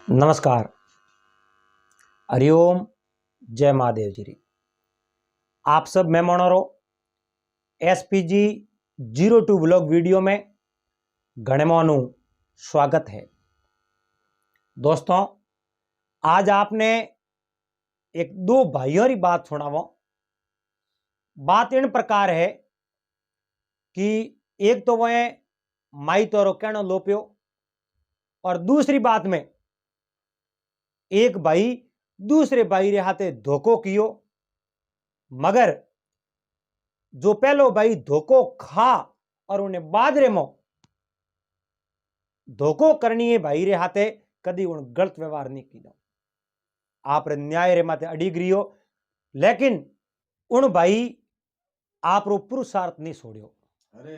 नमस्कार। हरिओम। जय महादेव जी। आप सब मेहमानों SPG 02 ब्लॉग वीडियो में घणेमानु स्वागत है। दोस्तों, आज आपने एक दो भाइयों की बात सुनावो। बात इन प्रकार है कि एक तो वह माई तोरो कहनो लोप्यो और दूसरी बात में एक भाई दूसरे भाई रे हाथे धोखो कियो, मगर जो पहलो भाई धोखो खा और उन्हें बाद रे मो धोखो करनी है भाई रे हाथे कदी उन गलत व्यवहार नहीं किया। आप रे न्याय रे माथे अड़ी गयो, लेकिन उन भाई आप रो पुरुषार्थ नहीं छोड़ियो। अरे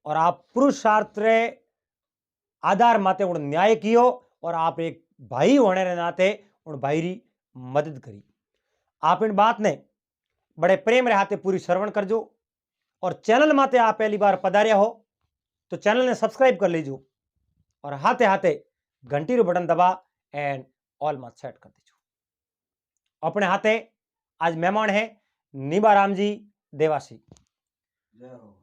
और आप पुरुषार्थ रे आधार माते उन न्याय कियो और आप एक भाई होने रे नाते उन भाई री मदद करी। आप इन बात ने बड़े प्रेम रे हाथे पूरी श्रवण करजो और चैनल माते आप पहली बार पधारिया हो तो चैनल ने सब्सक्राइब कर लीजो और हाथे हाथे घंटी रो बटन दबा एंड ऑल मत सेट कर दीजो। अपने हाथे आज मेहमान है निबाराम जी देवासी। जय हो।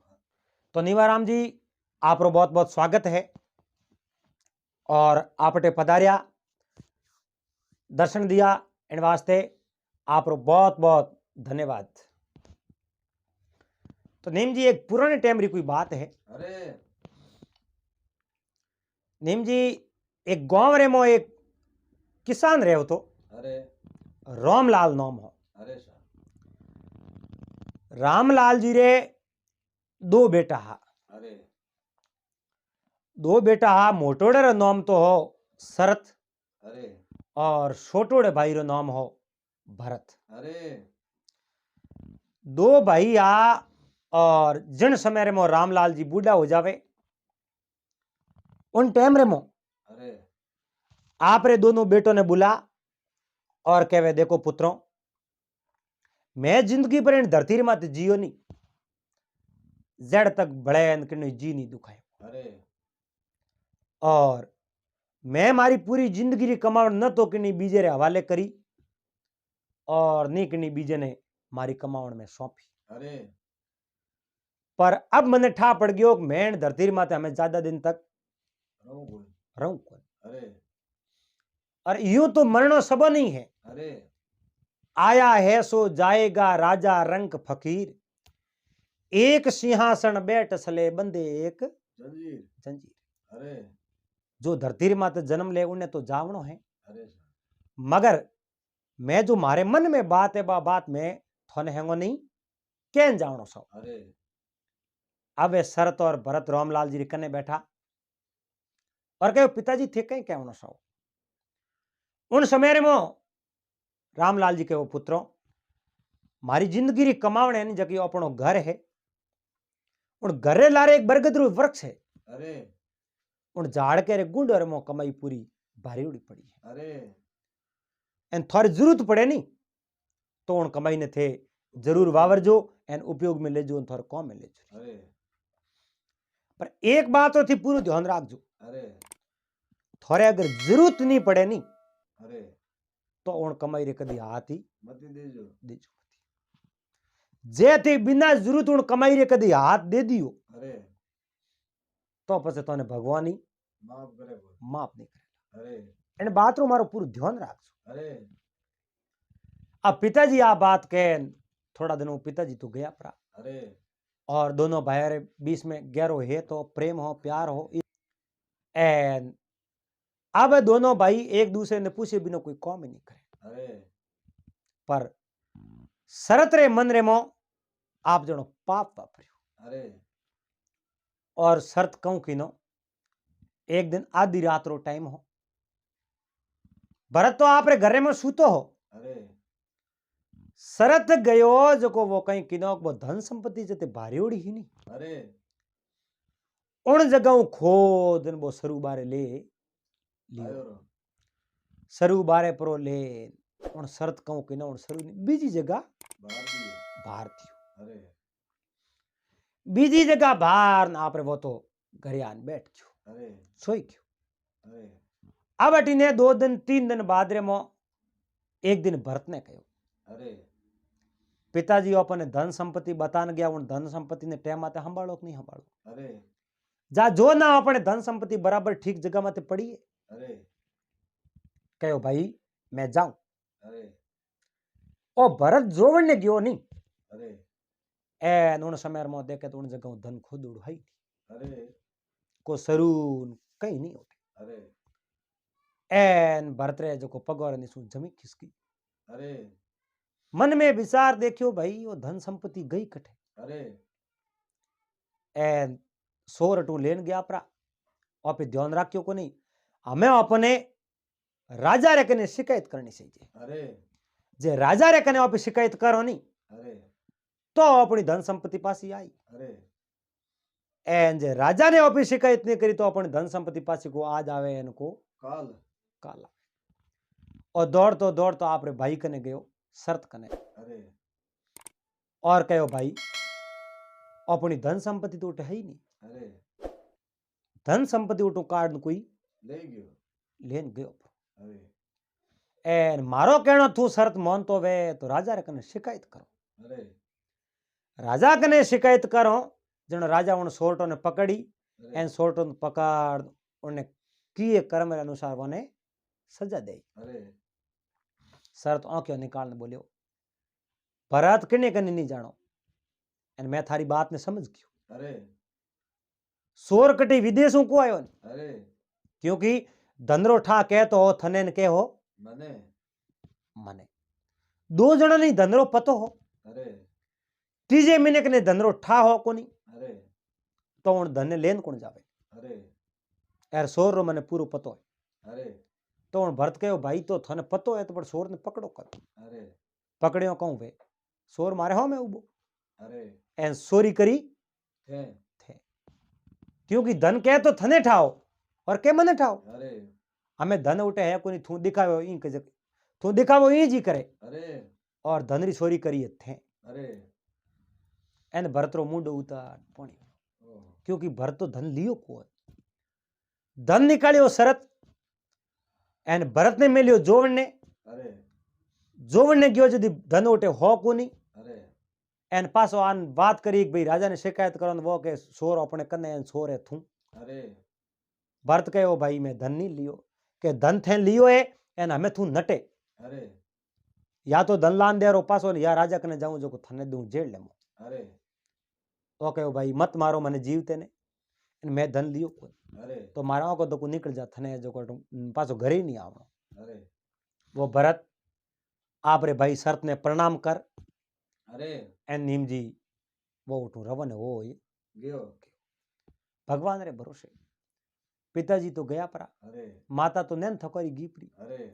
तो निबाराम जी आप रो बहुत बहुत स्वागत है और आपटे पधारिया दर्शन दिया इन वास्ते आप रो बहुत बहुत धन्यवाद। तो नीम जी एक पुराने टाइम री कोई बात है। अरे नीम जी एक गांव रे मो एक किसान रहे हो तो अरे रामलाल नाम हो। अरे सर रामलाल जी रे दो बेटा हा। अरे दो बेटा हा। मोटोड़े रो नाम तो हो शरत अरे और छोटोड़े भाई रो नाम हो भरत। अरे दो भाई आ और जिन समय रे मो रामलाल जी बूढ़ा हो जावे उन टाइम रे मो अरे आप रे दोनों बेटों ने बुला और कहवे देखो पुत्रों, मैं जिंदगी पर इन धरती रे माते जियो नहीं, जड़ तक बड़े कि जी नहीं दुखाए। अरे और मैं मारी पूरी जिंदगी री कमावण न तो कि बीजे रे हवाले करी और नी कि बीजे ने मारी कमावण में सौंपी। अरे पर अब मने ठा पड़ गयो कि मैं धरती माते हमें ज्यादा दिन तक रहूं कौन। अरे और यूं तो मरणो सबो नहीं है। अरे आया है सो जाएगा राजा रंक फकीर, एक सिंहासन बैठ सले बंदे एक जंजीर जंजीर। अरे जो धरती माते जन्म ले उन्हें तो जावणो है, अरे सर मगर मैं जो मारे मन में बात है बा बात में थोने हैंगो नहीं कैन जावणो सो। अरे अब शरत और भरत रामलाल जी कने बैठा और कहो पिताजी थे कहीं कहवणो सो। उन समय रे मो रामलाल जी कहो पुत्रों, मारी जिंदगी री कमावण है जकी अपनो घर है, उन घरे लारे एक बरगद रो वृक्ष है। अरे उन झाड़ के रे गुंड और मो कमाई पूरी भारी उड़ी पड़ी है। अरे एन थारी जरूरत पड़े नहीं तो उन कमाई ने थे जरूर वावर जो एन उपयोग में ले जो थार काम में ले जो। अरे पर एक बात तो थी पूरा ध्यान राख जो, अरे थारे अगर जरूरत नहीं पड़े नहीं अरे तो उन कमाई रे कदी हाथ ही मती देजो देजो। जे थी बिना जरूरत उन कमाई रे कदी हाथ दे दियो अरे तो पछे तने भगवान ही माफ करे माफ नहीं करे। अरे इन बात रो मारो पूरा ध्यान राखजो। अरे अब पिताजी आ बात के थोड़ा दिन पिताजी तो गया परा अरे और दोनों भाई रे बीच में गहरो है तो प्रेम हो प्यार हो एंड अब दोनों भाई एक दूसरे ने पूछे बिना कोई काम ही नहीं करे। अरे पर शरत रे मन रे मो आप जनो पाप वापरियो अरे और शरत कहूं कि नो एक दिन आधी रात रो टाइम हो, भरत तो आप रे घरे में सूतो हो। अरे शरत गयो जो को वो कहीं किनो वो धन संपत्ति जते भारी उड़ी ही नहीं। अरे उन जगह खोद वो सरू बारे ले लियो सरू बारे परो ले उन शरत कहूं कि ना उन सरू बीजी जगह बाहर थियो। अरे बीजी जगह बाहर ना आप वो तो घरे आन बैठ जो अरे सोई क्यों। अरे आ बटी ने 2 दिन 3 दिन बाद रे मो एक दिन भरत ने कहो अरे पिताजी अपने धन संपत्ति बतान गया उन धन संपत्ति ने टेम आते संभालो कि नहीं संभालो अरे जा जो ना अपने धन संपत्ति बराबर ठीक जगह माते पड़ी है अरे कहो भाई मैं जाऊं अरे ओ भरत जोवन ने गयो नहीं अरे ए उन समय में देखे तो उन जगह धन खुद उड़ाई अरे को सरून कहीं नहीं होते अरे एन भरत रे जो को पगोर ने सु जमी खिसकी अरे मन में विचार देखियो भाई वो धन संपत्ति गई कटे अरे एन सोरटू लेन गया परा और पे ध्यान रखियो को नहीं हमें अपने राजा रे कने शिकायत करनी चाहिए अरे जे राजा रे कने आप शिकायत करो नहीं अरे तो अपनी धन संपत्ति पासी आई अरे एन जे राजा ने आप शिकायत नहीं करी तो अपनी धन संपत्ति पासी को आज आवे इनको काल काला और दौड़ तो आप रे भाई कने गयो शर्त कने अरे और कहो भाई अपनी धन संपत्ति तो उठे है ही नहीं अरे धन संपत्ति उठो कार्ड कोई ले गयो लेन गयो अरे एन मारो कहनो तू शर्त मानतो वे तो राजा रे कने शिकायत करो अरे राजा कने शिकायत करो जनो राजा उन सोरटो ने पकड़ी अरे एन सोरटो ने पकड़ उन्हें किए कर्म रे अनुसार वने सजा दे अरे शर्त आंखों निकालने बोलियो भरत किने कने नहीं जानो एन मैं थारी बात ने समझ गयो अरे सोर कटी विदेशों को आयो अरे क्योंकि धनरो ठा कह तो हो थने ने के हो मने मने दो जना नहीं धनरो पतो हो अरे तीजे मिनक ने धनरो ठा हो को नहीं अरे तो उन धन ने लेन कौन जावे अरे यार सोर रो मने पूरो पतो है अरे तो उन भरत कहो भाई तो थने पतो है तो पर सोर ने पकड़ो कर अरे पकड़ियो कहूं वे सोर मारे हो मैं उबो अरे एन सोरी करी थे थे क्योंकि धन कहे तो थने ठाओ और के मने ठाओ अरे हमें धन उठे है कोनी थू दिखावे ई के तू दिखावो ई जी करे अरे और धन री सोरी करी थे अरे एन भरत रो मुंडो उतार पानी ओह क्योंकि भरत तो धन लियो को धन निकालियो शरत एन भरत ने मिलियो जोवन ने अरे जोवन ने गयो यदि धन उठे हो को नहीं अरे एन पासो आन बात करी भाई राजा ने शिकायत करो वो के सोर अपने कने एन सोर है थू अरे भरत कहो भाई मैं धन नहीं लियो के धन थे लियो है एन हमें थू नटे अरे या तो धन लान दे रो पासो या राजा कने जाऊं जो को थने दूं जेल ले अरे वो कहो भाई मत मारो मने जीवते ने मैं धन लियो को अरे तो मारा को तो को निकल जा थने जो को पासो घर ही नहीं आवनो अरे वो भरत आप रे भाई शर्त ने प्रणाम कर अरे एन नीम जी वो उठू रवन हो गयो भगवान रे भरोसे पिताजी तो गया परा अरे माता तो नैन थकोरी गीपरी अरे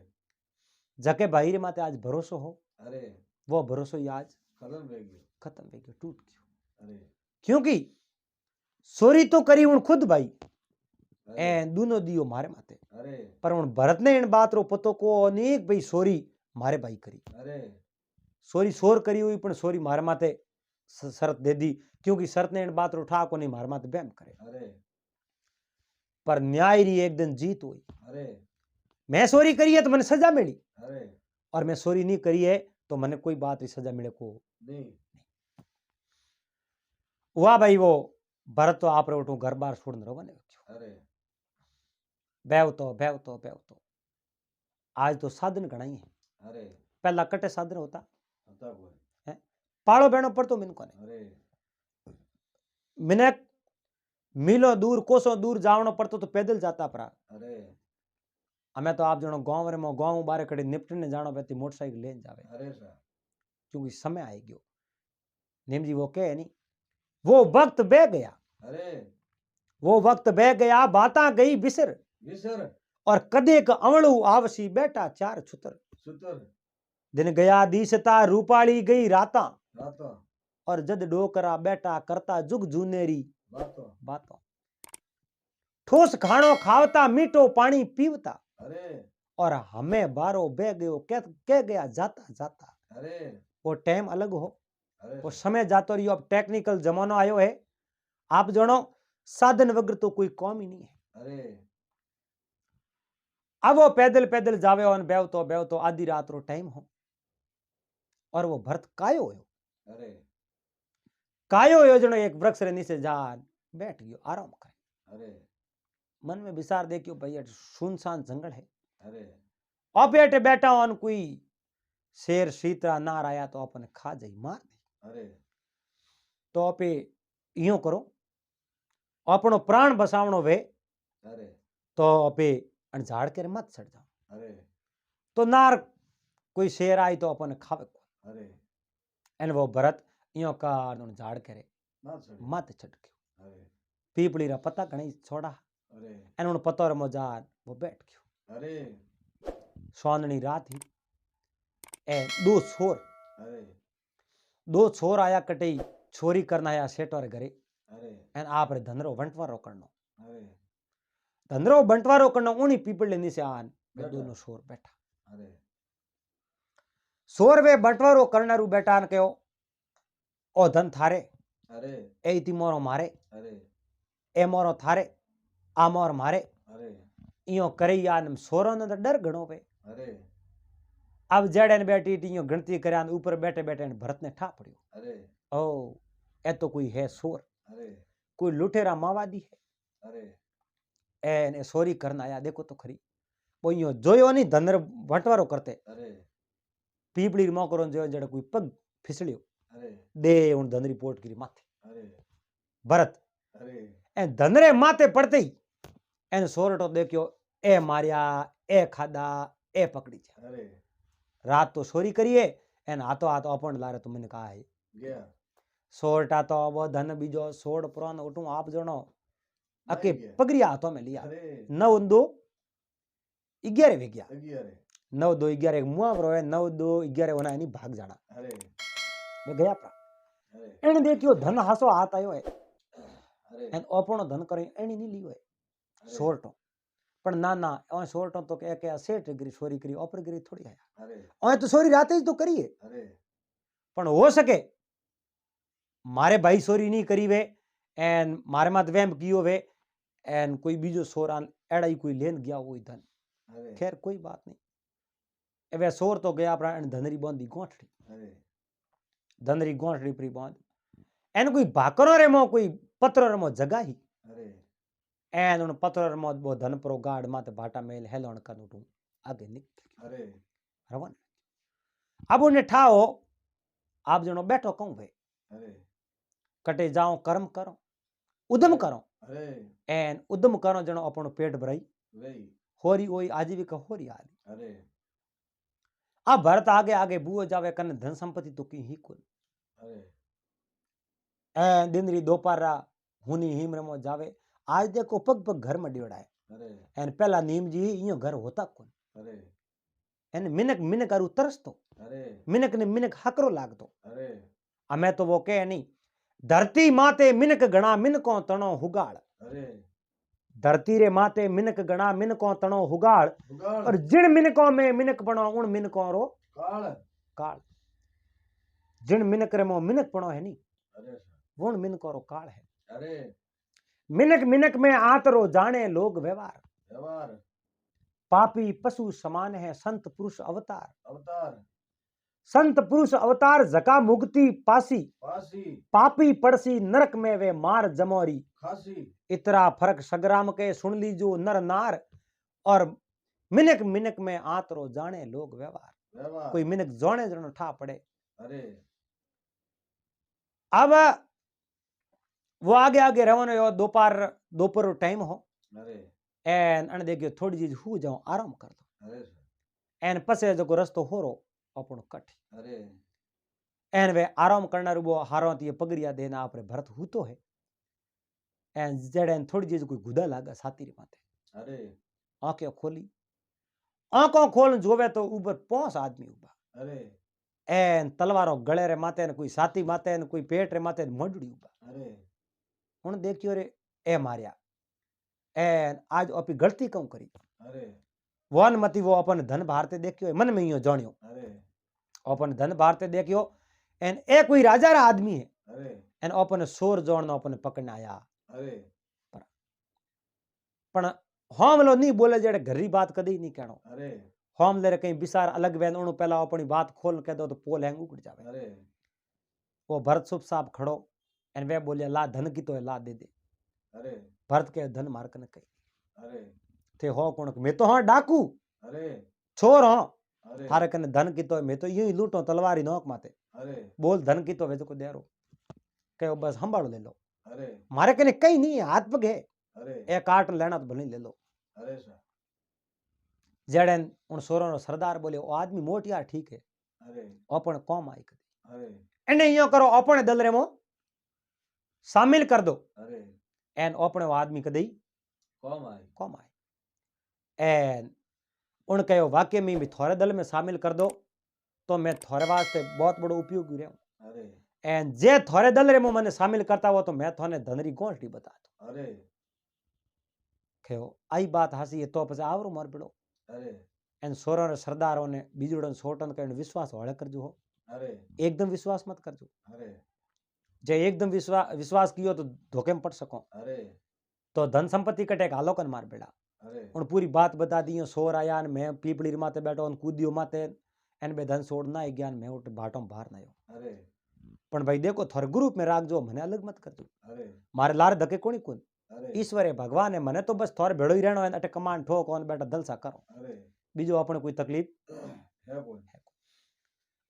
जके भाई रे माते आज भरोसो हो अरे वो भरोसो ही आज खत्म रह गयो खत्म हो गयो टूट गयो अरे क्योंकि सोरी तो करी उन खुद भाई अरे ए दोनों दियो मारे माते अरे पर उन भरत ने इन बात रो पतो को अनेक भाई सोरी मारे भाई करी अरे सोरी सोर करी हुई पण सोरी मारे माते शरत दे दी क्योंकि शरत ने इन बात रो ठा को नहीं मारे माते बैम करे अरे पर न्याय री एक दिन जीत हुई अरे मैं सोरी करी है तो मैंने सजा मिली अरे और मैं सोरी नहीं करी है तो मैंने कोई बात री सजा मिले को नहीं हुआ भाई वो भरत तो आप रे उठू घर बार छोड़ने रवाने अरे बैव तो आज तो साधन घणाई है अरे पहला कटे साधन होता हता कोई पाड़ो बहनो पड़तो मिनको ने अरे मिनक मीलो दूर कोसों दूर जावनो पड़तो तो पैदल जाता परा अरे हमें तो आप जनो गांव रे मो गांव बारे कड़ी निपटने जानो बेती मोटरसाइकिल लेन जावे अरे सा क्योंकि समय आई गयो नीम जी वो कहे नहीं वो वक्त बह गया अरे वो वक्त बह गया बाता गई बिसर विसर और कदे का अवळू आवसी बैठा चार छुतर सुतर दिन गया दीसता रूपाली गई राता राता और जद डोकरा बैठा करता जुग जूनेरी बातो बातों ठोस खाणो खावता मीठो पानी पीवता अरे और हमें बारो बह गयो कह गया जाता जाता अरे वो टाइम अलग हो अरे वो समय जातो रहियो अब टेक्निकल जमानो आयो है आप जनो साधन वगर तो कोई कौम ही नहीं है अरे अब वो पैदल पैदल जावे और बेवतो बेवतो आधी रात रो टाइम हो और वो भरत कायो हो अरे कायो योजनो एक वृक्ष रे नीचे जान बैठ गयो आराम करे अरे मन में विचार देखियो भाई ये सुनसान जंगल है अरे अब बैठे बैठा on कोई शेर शीतरा नार आया तो अपन खा जाई मार दे अरे तो आपे इयो करो अपनो प्राण बसावणो वे अरे तो आपे अन झाड़ के मत चढ़ जाओ अरे तो नार कोई शेर आई तो अपन खावे अरे एन वो भरत इयो कार दोन झाड़ करे ना चढ़े मत छटक्यो अरे पीपली रा पता घणी छोड़ा अरे एन उन पतो रे मोजान वो बैठ गयो अरे सोननी रात ही ए दो छोर अरे दो छोर आया कटई छोरी करना आया सेठो रे घरे अरे एन आप रे धनरो बंटवारो करनो अरे धनरो बंटवारो करनो उनी पीपल नीचे आन वे बैठा। दोनों छोर बैठा अरे छोर वे बंटवारो करनारू बैठा ने कहो ओ धन थारे अरे ए ती मोरो मारे अरे ए मोरो थारे आ मोर मारे अरे इयो करे यान सोरो ने तो डर घणो पे अरे अब जड़े ने बैठी इयो गणती करया ऊपर बैठे बैठे भरत ने ठा पड़ियो अरे ओ ए तो कोई है सोर अरे कोई लुटेरा मावादी है अरे ए सोरी करना आया देखो तो खरी वो इयो जोयो नहीं धनर बंटवारो करते अरे पीपड़ी री मोकरो जो जड़े कोई पग फिसलियो अरे दे उन धनरी पोट की माथे अरे भरत अरे ए धनरे माथे पड़ते ही एन सोरटो देखियो ए मारिया ए खादा ए पकड़ी जा अरे रात तो सोरी करिए एन हाथो हाथ अपन लारे तो मैंने कहा है गया सोरटा तो वो धन बीजो सोड़ पुरान उठू आप जनो अके गया। पगड़िया हाथों में लिया अरे 9 2 11 वे गया गया रे 9 2 11 मुआ रो है 9 2 11 होना नहीं भाग जाना अरे मैं गया प्रा अरे एने देखियो धन हासो हाथ आयो है अरे एन ओपनो धन करे एनी नहीं लियो है अरे सोरटो पण ना ना ओ सोरटो तो के सेठ गिरी सोरी करी ऑपर गिरी थोड़ी आया अरे ओ तो सोरी राते ही तो करिए अरे पण हो सके मारे भाई सोरी नहीं करी वे एन मारे मात वेम कियो वे एन कोई बीजो सोरान एड़ा ही कोई लेन गया वो धन अरे खैर कोई बात नहीं एवे सोर तो गया अपना एन धनरी बांधी गोठड़ी अरे धनरी गोठड़ी परी बांध एन कोई भाकरो रे मो कोई पत्रो रे मो जगह ही अरे एन उन पत्रो रे मो वो धन प्रो गाड़ माते भाटा मेल हेलोन कनुटू आगे निकल अरे रवन अब उन्हें ठाओ आप जनो बैठो कहूं भाई अरे कटे जाओ कर्म करो उद्यम करो अरे एन उद्यम करो जनो अपनो पेट भराई वही होरी ओई आजीविका होरी आली अरे अब भरत आगे आगे बुओ जावे कन धन संपत्ति तो की ही कुल अरे ए दिनरी दोपहरा हुनी हिम रमो जावे आज देखो पग पग घर में डिवड़ा है अरे एन पहला नीम जी इयो घर होता कुल अरे एन मिनक मिनक अरु तरसतो अरे मिनक ने मिनक हकरो लागतो अरे हमें तो वो कहे नहीं धरती माते मिनक गणा मिनको तणो हुगाड़ अरे धरती रे माते मिनक गणा मिनको तणो हुगाड़ उगाड़ और जिन मिनकों में मिनक पणो उन मिनकों रो काल काल जिन मिनक रे मो मिनक पणो है नी अरे वो मिनकों रो काल है अरे मिनक मिनक में आतरो जाने लोग व्यवहार व्यवहार पापी पशु समान है संत पुरुष अवतार अवतार संत पुरुष अवतार जका मुक्ति पासी पासी पापी पड़सी नरक में वे मार जमोरी खासी इतरा फर्क सग्राम के सुन लीजो नर नार और मिनक मिनक में आतरो जाने लोग व्यवहार व्यवहार कोई मिनक जाने जनो ठा पड़े अरे अब वो आगे आगे रवानो यो दोपहर टाइम हो अरे एन अन देखियो थोड़ी चीज हु जाओ आराम कर दो अरे एन पसे जो रस्तो होरो अपनो कठ अरे एन वे आराम करना रुबो हारो ती पगड़िया देना आपरे भरत हूतो है एन जड़ेन थोड़ी चीज कोई गुदा लागा साती रे माथे अरे आंखें खोली आंखों खोल जोवे तो ऊपर 5 आदमी उबा अरे एन तलवारो गले रे माथे ने कोई साती माथे ने कोई पेट रे माथे मंडड़ी उबा अरे हुन देखियो रे ए मारिया एन आज अपनी गलती क्यों करी अरे वन मती वो अपन धन भारते देखियो मन में यो जानियो अरे अपन धन भारते देखियो एन ए कोई राजा रा आदमी है अरे एन अपन सोर जोड़नो अपन पकड़ने आया अरे पण होम लो नहीं बोले जेड़े घर री बात कदी नहीं कहनो अरे होम ले कहीं बिसार अलग वेन उनु पहला अपनी बात खोल के दो तो पोल हैंग उड़ जावे अरे वो भरत सुप साहब खड़ो एन वे बोलिया ला धन की तो है ला दे दे अरे भरत के धन मार कने कही अरे थे हो कौन मैं तो हाँ डाकू अरे छोर हाँ अरे थारे कने धन की तो है मैं तो यूं ही लूटो तलवारी नोक माते अरे बोल धन की तो वे को दे रो कहो बस संभालो ले लो अरे मारे कने कहीं नहीं है हाथ पग है अरे एक आट लेना तो भले ले लो अरे सर जेड़न उन सोरो सरदार बोले ओ आदमी मोटियार ठीक है अरे अपन कौम आई कदी अरे एने यो करो अपने दल रे मो शामिल कर दो अरे एन अपने वो आदमी कदी कौम आई एन उन कहो वाक्य में भी थोड़े दल में शामिल कर दो तो मैं थोड़े वास्ते बहुत बड़ो उपयोगी रहूं अरे एन जे थोड़े दल रे मो मैंने शामिल करता हो तो मैं थोने धनरी गोष्ठी बता दो अरे कहो आई बात हसी तो पछे आवरो मार पड़ो अरे एन सोरो रे सरदारों ने बीजुड़न सोटन कने विश्वास होळे करजो हो अरे एकदम विश्वास मत करजो अरे जे एकदम विश्वास कियो तो धोखे में पड़ सको अरे तो धन संपत्ति कटे आलोकन मार बेड़ा अरे उन पूरी बात बता दी सोर आया मैं पीपड़ी माते बैठो कूदियो माते एन बे धन छोड़ना ही ज्ञान मैं उठ भाटो बाहर ना आयो अरे पण भाई देखो थोर ग्रुप में राखजो मने अलग मत करजो अरे मारे लार धके कोनी कोन अरे ईश्वर है भगवान है मने तो बस थोर भेड़ो ही रहनो है अटे कमांड ठोक ओन बेटा दलसा करो अरे बीजो अपने कोई तकलीफ है कोई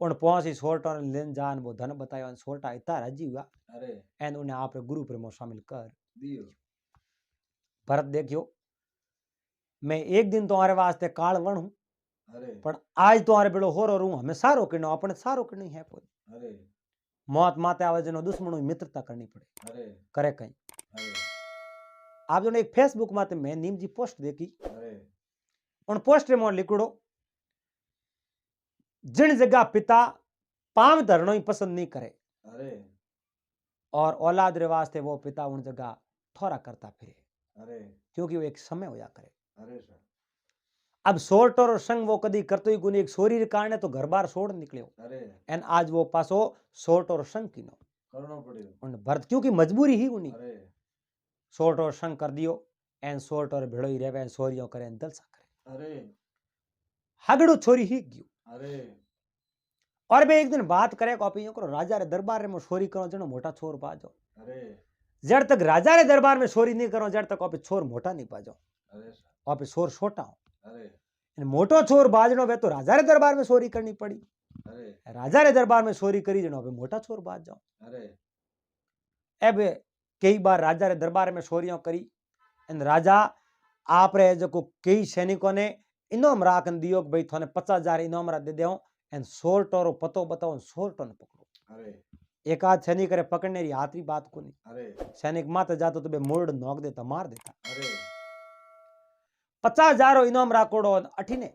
उन पहुंची सोरटो ने लेन जान वो धन बतायो सोरटा इतना राजी हुआ अरे एन उन्हें आप ग्रुप में शामिल कर दियो भरत देखियो मैं एक दिन तुम्हारे वास्ते काल वण हूं अरे पण आज तुम्हारे बेड़ो होरो रू हमें सारो किनो अपने सारो किनो है कोई अरे मौत माते आवे जनो दुश्मनों मित्रता करनी पड़े अरे करे कहीं अरे आप जो एक फेसबुक माते मैं नीम जी पोस्ट देखी अरे उन पोस्ट में लिखड़ो जिन जगह पिता पांव धरनो ही पसंद नहीं करे अरे और औलाद रे वास्ते वो पिता उन जगह थोड़ा करता फिरे अरे क्योंकि वो एक समय होया करे अरे सर अब सोर्ट और संग वो कदी करतो ही गुनी एक सोरी रे कारणे तो घर बार छोड़ निकलियो अरे एन आज वो पासो सोर्ट और संग कीनो करनो पड़ियो उन भरत क्योंकि मजबूरी ही उनी अरे सोर्ट और संग कर दियो एन सोर्ट और भेड़ो ही रेवे एन सोरियो करे एन दलसा करे अरे हगड़ो छोरी ही गयो अरे और बे एक दिन बात करे कॉपी करो राजा रे दरबार में छोरी करो जनो मोटा छोर बाजो अरे जड़ तक राजा रे दरबार में छोरी नहीं करो जड़ तक छोर मोटा नहीं बाजो अरे सर और छोर छोटा हो अरे मोटो छोर बाजनो वे तो राजा रे दरबार में छोरी करनी पड़ी अरे राजा रे दरबार में छोरी करी जनो अबे मोटा छोर बाज जाओ अरे अब कई बार राजा रे दरबार में छोरियों करी एन राजा आप रे जो कई सैनिकों ने इनाम राखन दियो भाई थोने 50,000 इनाम रा दे देओ एन सोरटो पतो बताओ सोरटो ने पकड़ो अरे एक आध सैनिक रे पकड़ने री हाथ री बात को नहीं अरे सैनिक माते जातो तो बे मोड़ नोक देता मार देता अरे 50,000 इनाम राखोड़ो अठीने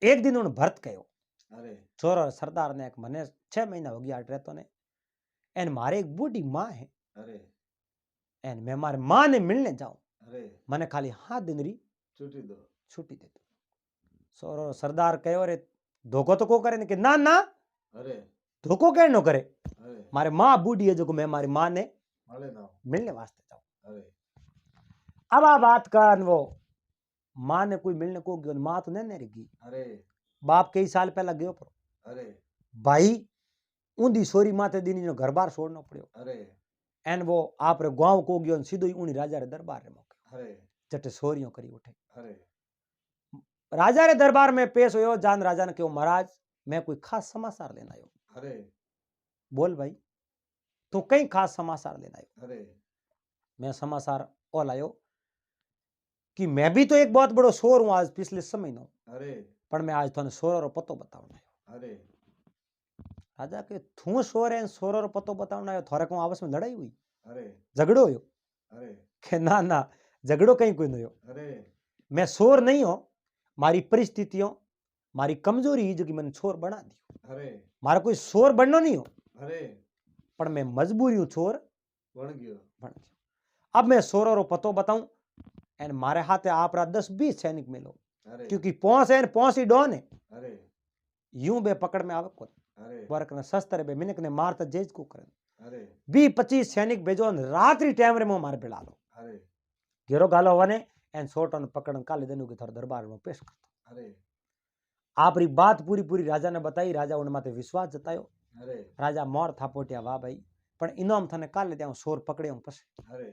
एक दिन उन भरत कहो अरे छोरो सरदार ने एक मने 6 महीना हो गया रहतो ने एन मारे एक बूढ़ी माँ है अरे एन मैं मारे माँ ने मिलने जाऊं अरे मने खाली 7 दिन री छुट्टी दो छुट्टी दे दो छोरो सरदार कहो रे धोखो तो को करे ने कि ना ना अरे धोखो कह नो करे अरे मारे माँ बूढ़ी है जो मैं मारी माँ ने माले ना मिलने वास्ते जाऊं अरे अब आ बात कर वो माँ ने कोई मिलने को गयो माँ तो नहीं रही अरे बाप कई साल पहला गयो पर अरे भाई ऊंधी सोरी माथे दीनी जो घर बार छोड़ना पड़ो अरे एन वो आप रे गांव को गयो सीधो ही उनी राजा रे दरबार रे मौके अरे जटे सोरियों करी उठे अरे राजा रे दरबार में पेश होयो जान राजा ने कहो महाराज मैं कोई खास समाचार लेना आयो अरे बोल भाई तो कई खास समाचार लेना आयो अरे मैं समाचार ओ लायो कि मैं भी तो एक बहुत बड़ो शोर हूं आज पिछले समय नो अरे पर मैं आज थोने शोर रो पतो बतावना आयो अरे राजा के थू शोर है शोर रो पतो बतावना आयो थोरे को आपस में लड़ाई हुई अरे झगड़ो होयो अरे के ना ना झगड़ो कहीं कोई नहीं हो अरे मैं शोर नहीं हो मारी परिस्थितियों मारी कमजोरी ही जो कि मैंने शोर बना दी अरे मारा कोई शोर बननो नहीं हो अरे पर मैं मजबूरी हूं शोर बन गयो बन गयो अब मैं शोर रो पतो बताऊं एन मारे हाथे आप रा 10-20 सैनिक मिलो अरे क्योंकि पहुंच है पहुंच ही डॉन है अरे यूं बे पकड़ में आवे को अरे वर्क ने शस्त्र बे मिनक ने मारता जेज को करे अरे 20-25 सैनिक भेजो रात्रि टाइम रे मो मार बिला लो अरे घेरो गालो वने एन सोटो ने पकड़ काले देनु के थारे दरबार में पेश करतो। अरे आप री बात पूरी पूरी राजा ने बताई। राजा उन माते विश्वास जतायो। अरे राजा मोर थापोट्या, वाह भाई, पण इनाम थने काले देऊ सोर पकड़े पसे अरे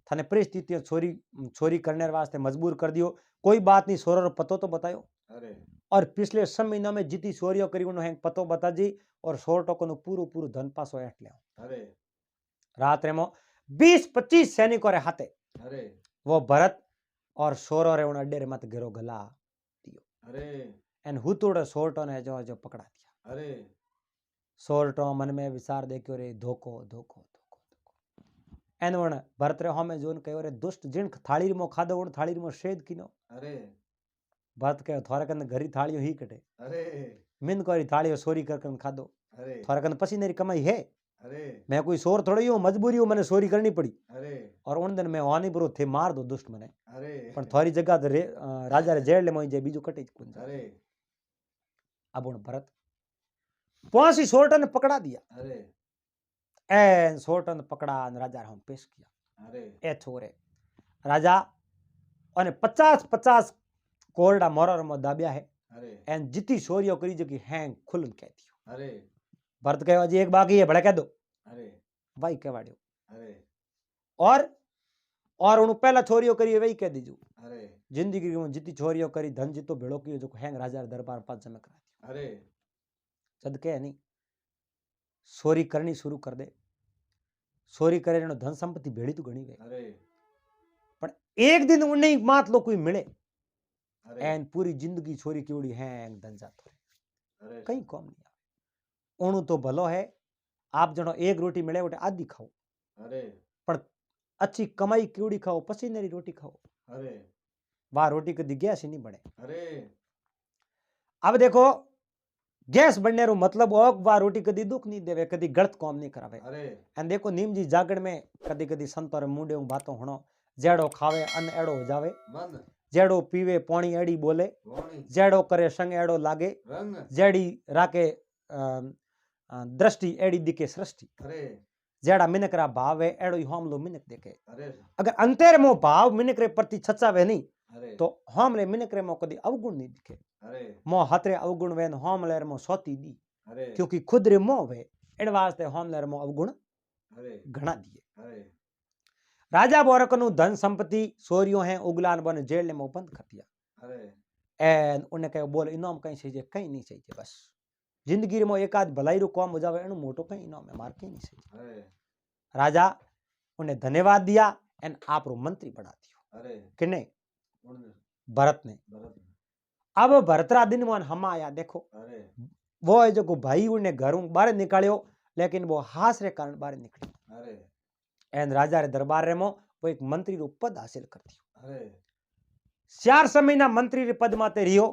थने परिस्थिति छोरी छोरी करने वास्ते मजबूर कर दियो। कोई बात नहीं, सोरो पतो तो बतायो। अरे और पिछले 6 महीनों में जितनी चोरियों करी उन्होंने पतो बता जी और सोरटो को पूरो पूरो धन पासो ऐट ले। अरे रात रे मो 20-25 सैनिकों रे हाथे अरे वो भरत और सोरो रे उन अड्डे रे मत घेरो गला दियो। अरे एन हुतुड़े सोरटो ने जो जो पकड़ा दिया। अरे सोरटो मन में विचार देखियो रे धोखो धोखो धोखो धोखो। एन वन भरत रे हमें जोन कहो रे दुष्ट जिन थाली रे मो खादो उन थाली रे मो शेद किनो। अरे भरत कहो थोरे कन घरी थालियो ही कटे अरे मिन कोरी थालियो सोरी करकन खादो। अरे थोरे कन पसीने री कमाई है। अरे मैं कोई शोर थोड़ी हूँ, मजबूरी हूँ, मैंने चोरी करनी पड़ी। अरे और उन दिन मैं वानी बुरो थे मार दो दुष्ट मने अरे पण थोड़ी जगह तो राजा रे जेल ले मोई जे बीजू कटे कुन जा। अरे अब उन भरत पांसी सोरटन ने पकड़ा दिया। अरे एन सोरटन पकड़ा न राजा रे हम पेश किया। अरे ए छोरे राजा और 50-50 कोरडा मोरर मो दाबिया है। अरे एन जिती चोरियों करी जो की हैं खुलन कह दियो। अरे भरत कहो जी एक बाकी है, बड़ा कह दो। अरे भाई कहवाड़ियो अरे और उन पहला चोरियों करी वही कह दीजू। अरे जिंदगी में जितनी चोरियों करी धन जितो भेड़ो कियो जो हैंग राजा रे दरबार पास जमा करा दियो। अरे जद के नहीं चोरी करनी शुरू कर दे। चोरी करे नो धन संपत्ति भेड़ी तो घणी वे अरे पण एक दिन उन्हें मात लो कोई मिले अरे एन पूरी जिंदगी चोरी की हैंग धन जातो अरे कहीं कम नहीं आवे। ओणु तो भलो है आप जनो एक रोटी मिले उठे आधी खाओ अरे पण अच्छी कमाई क्योड़ी खाओ, पसीने री रोटी खाओ। अरे वाह रोटी कदी गैस ही नहीं बने। अरे अब देखो गैस बनने रो मतलब वाह रोटी कदी दुख नहीं देवे, कदी गलत काम नहीं करावे। अरे एंड देखो नीम जी जागड़ में कदी कदी संतों रे मुंडे बातों हणो। जेड़ो खावे अन्न एड़ो हो जावे, मन जेड़ो पीवे पानी एड़ी बोले, वाणी जेड़ो करे संग एड़ो लागे, रंग जेड़ी राके दृष्टि एड़ी दिखे सृष्टि। अरे जेड़ा मिनक रा भाव है एड़ो ही हमलो मिनक देखे। अरे अगर अंतेर मो भाव मिनक रे प्रति छचावे नहीं अरे तो हमले मिनक रे मो कदी अवगुण नहीं दिखे। अरे मो हतरे अवगुण वेन हमले रे मो सोती दी अरे क्योंकि खुद रे मो वे एड वास्ते हमले रे मो अवगुण अरे घना दिए। अरे राजा बोरकनु धन संपत्ति चोरियों हैं उगलान बन जेल में बंद खतिया। अरे एन उन्हें कहे बोल इनाम कहीं चाहिए, कहीं नहीं चाहिए। बस जिंदगी रे मो एक आध भलाई रो काम हो जावे एनु मोटो कहीं इनाम है मार कहीं नहीं चाहिए। अरे राजा उन्हें धन्यवाद दिया एन आप रो मंत्री बना दियो। अरे किने? उन भरत ने। भरत अब भरतरा दिन मन हम आया देखो अरे वो है जो भाई उन्हें घरों बाहर निकालियो लेकिन वो हास रे कारण बाहर निकली। अरे एन राजा रे दरबार रे मो वो एक मंत्री रो पद हासिल कर दियो। अरे 4 महीना मंत्री रे पद माते रियो।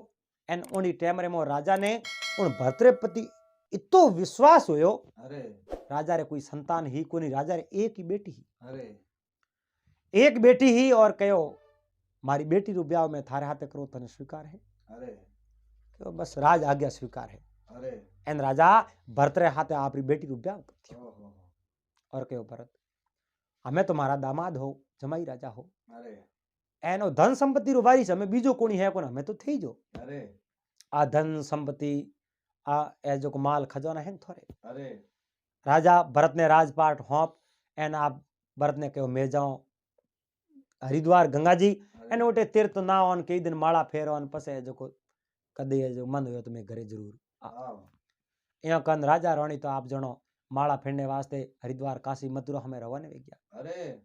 एन उनी टाइम रे मो राजा ने उन भरत रे प्रति इतो विश्वास होयो। अरे राजा रे कोई संतान ही कोनी, राजा रे एक ही बेटी ही, अरे एक बेटी ही और कहो मारी बेटी रो ब्याह में थारे हाथे करो तने स्वीकार है? अरे कहो बस राज आज्ञा स्वीकार है। अरे एन राजा भरत रे हाथे आपरी बेटी रो ब्याह कर दियो ओहो और कहो भरत हमें तुम्हारा दामाद हो, जमाई राजा हो, अरे एनो धन संपत्ति रो वारिस हमें बीजो कोनी है कोन, हमें तो थई जो अरे आ धन संपत्ति आ ए जो माल खजाना है थोरे। अरे राजा भरत ने राजपाट होप एन आप भरत ने कहो मैं जाऊं हरिद्वार गंगा जी एन उठे तीर्थ ना ऑन कई दिन माला फेरवन पसे जो कदे जो मन हो तो मैं घरे जरूर आओ यहाँ कन राजा रानी तो आप जनो माला फेरने वास्ते हरिद्वार काशी मथुरा हमें रवाने वे गया। अरे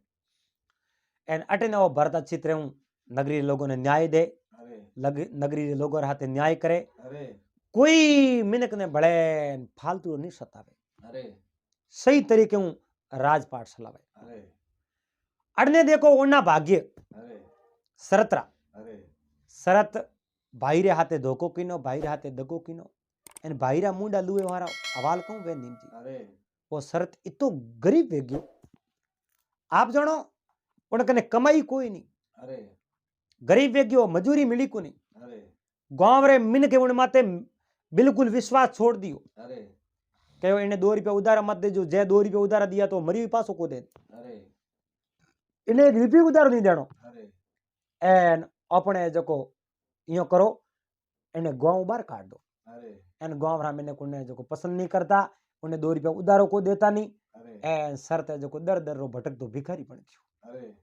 एन अटे ने वो भरत अच्छी तरह नगरी लोगों ने न्याय दे, अरे नगरी लोगों हाथे न्याय करे, अरे कोई मिनक ने बड़े फालतू नहीं सतावे, अरे सही तरीके राजपाट चलावे। अरे अड़ने देखो उन्ना भाग्य अरे शरतरा अरे शरत भाई रे हाथे धोखो कीनो, भाई रे हाथे दगो कीनो, एन भाई रा मुंडा लुए वाला हवाल कहूं वे नीम जी। अरे वो शरत इतो गरीब वे गयो आप जानो उनकने कमाई कोई नहीं, अरे गरीब वे गयो, मजूरी मिली को नहीं, अरे गांव रे मिन के उन माते बिल्कुल विश्वास छोड़ दियो। अरे कहो इन्हें 2 रुपया उधारा मत दे, जो जे 2 रुपया उधारा दिया तो मरी पासो को दे, अरे इन्हें 1 रुपया उधार नहीं देनो। अरे एन अपने जको यो करो इन्हें गांव बाहर काट दो अरे एन गांव रा मैंने कोने जको पसंद नहीं करता उन्हें 2 रुपया उधारो को देता नहीं अरे एन शर्त है जको दर दर रो भटकतो भिखारी बन गयो। अरे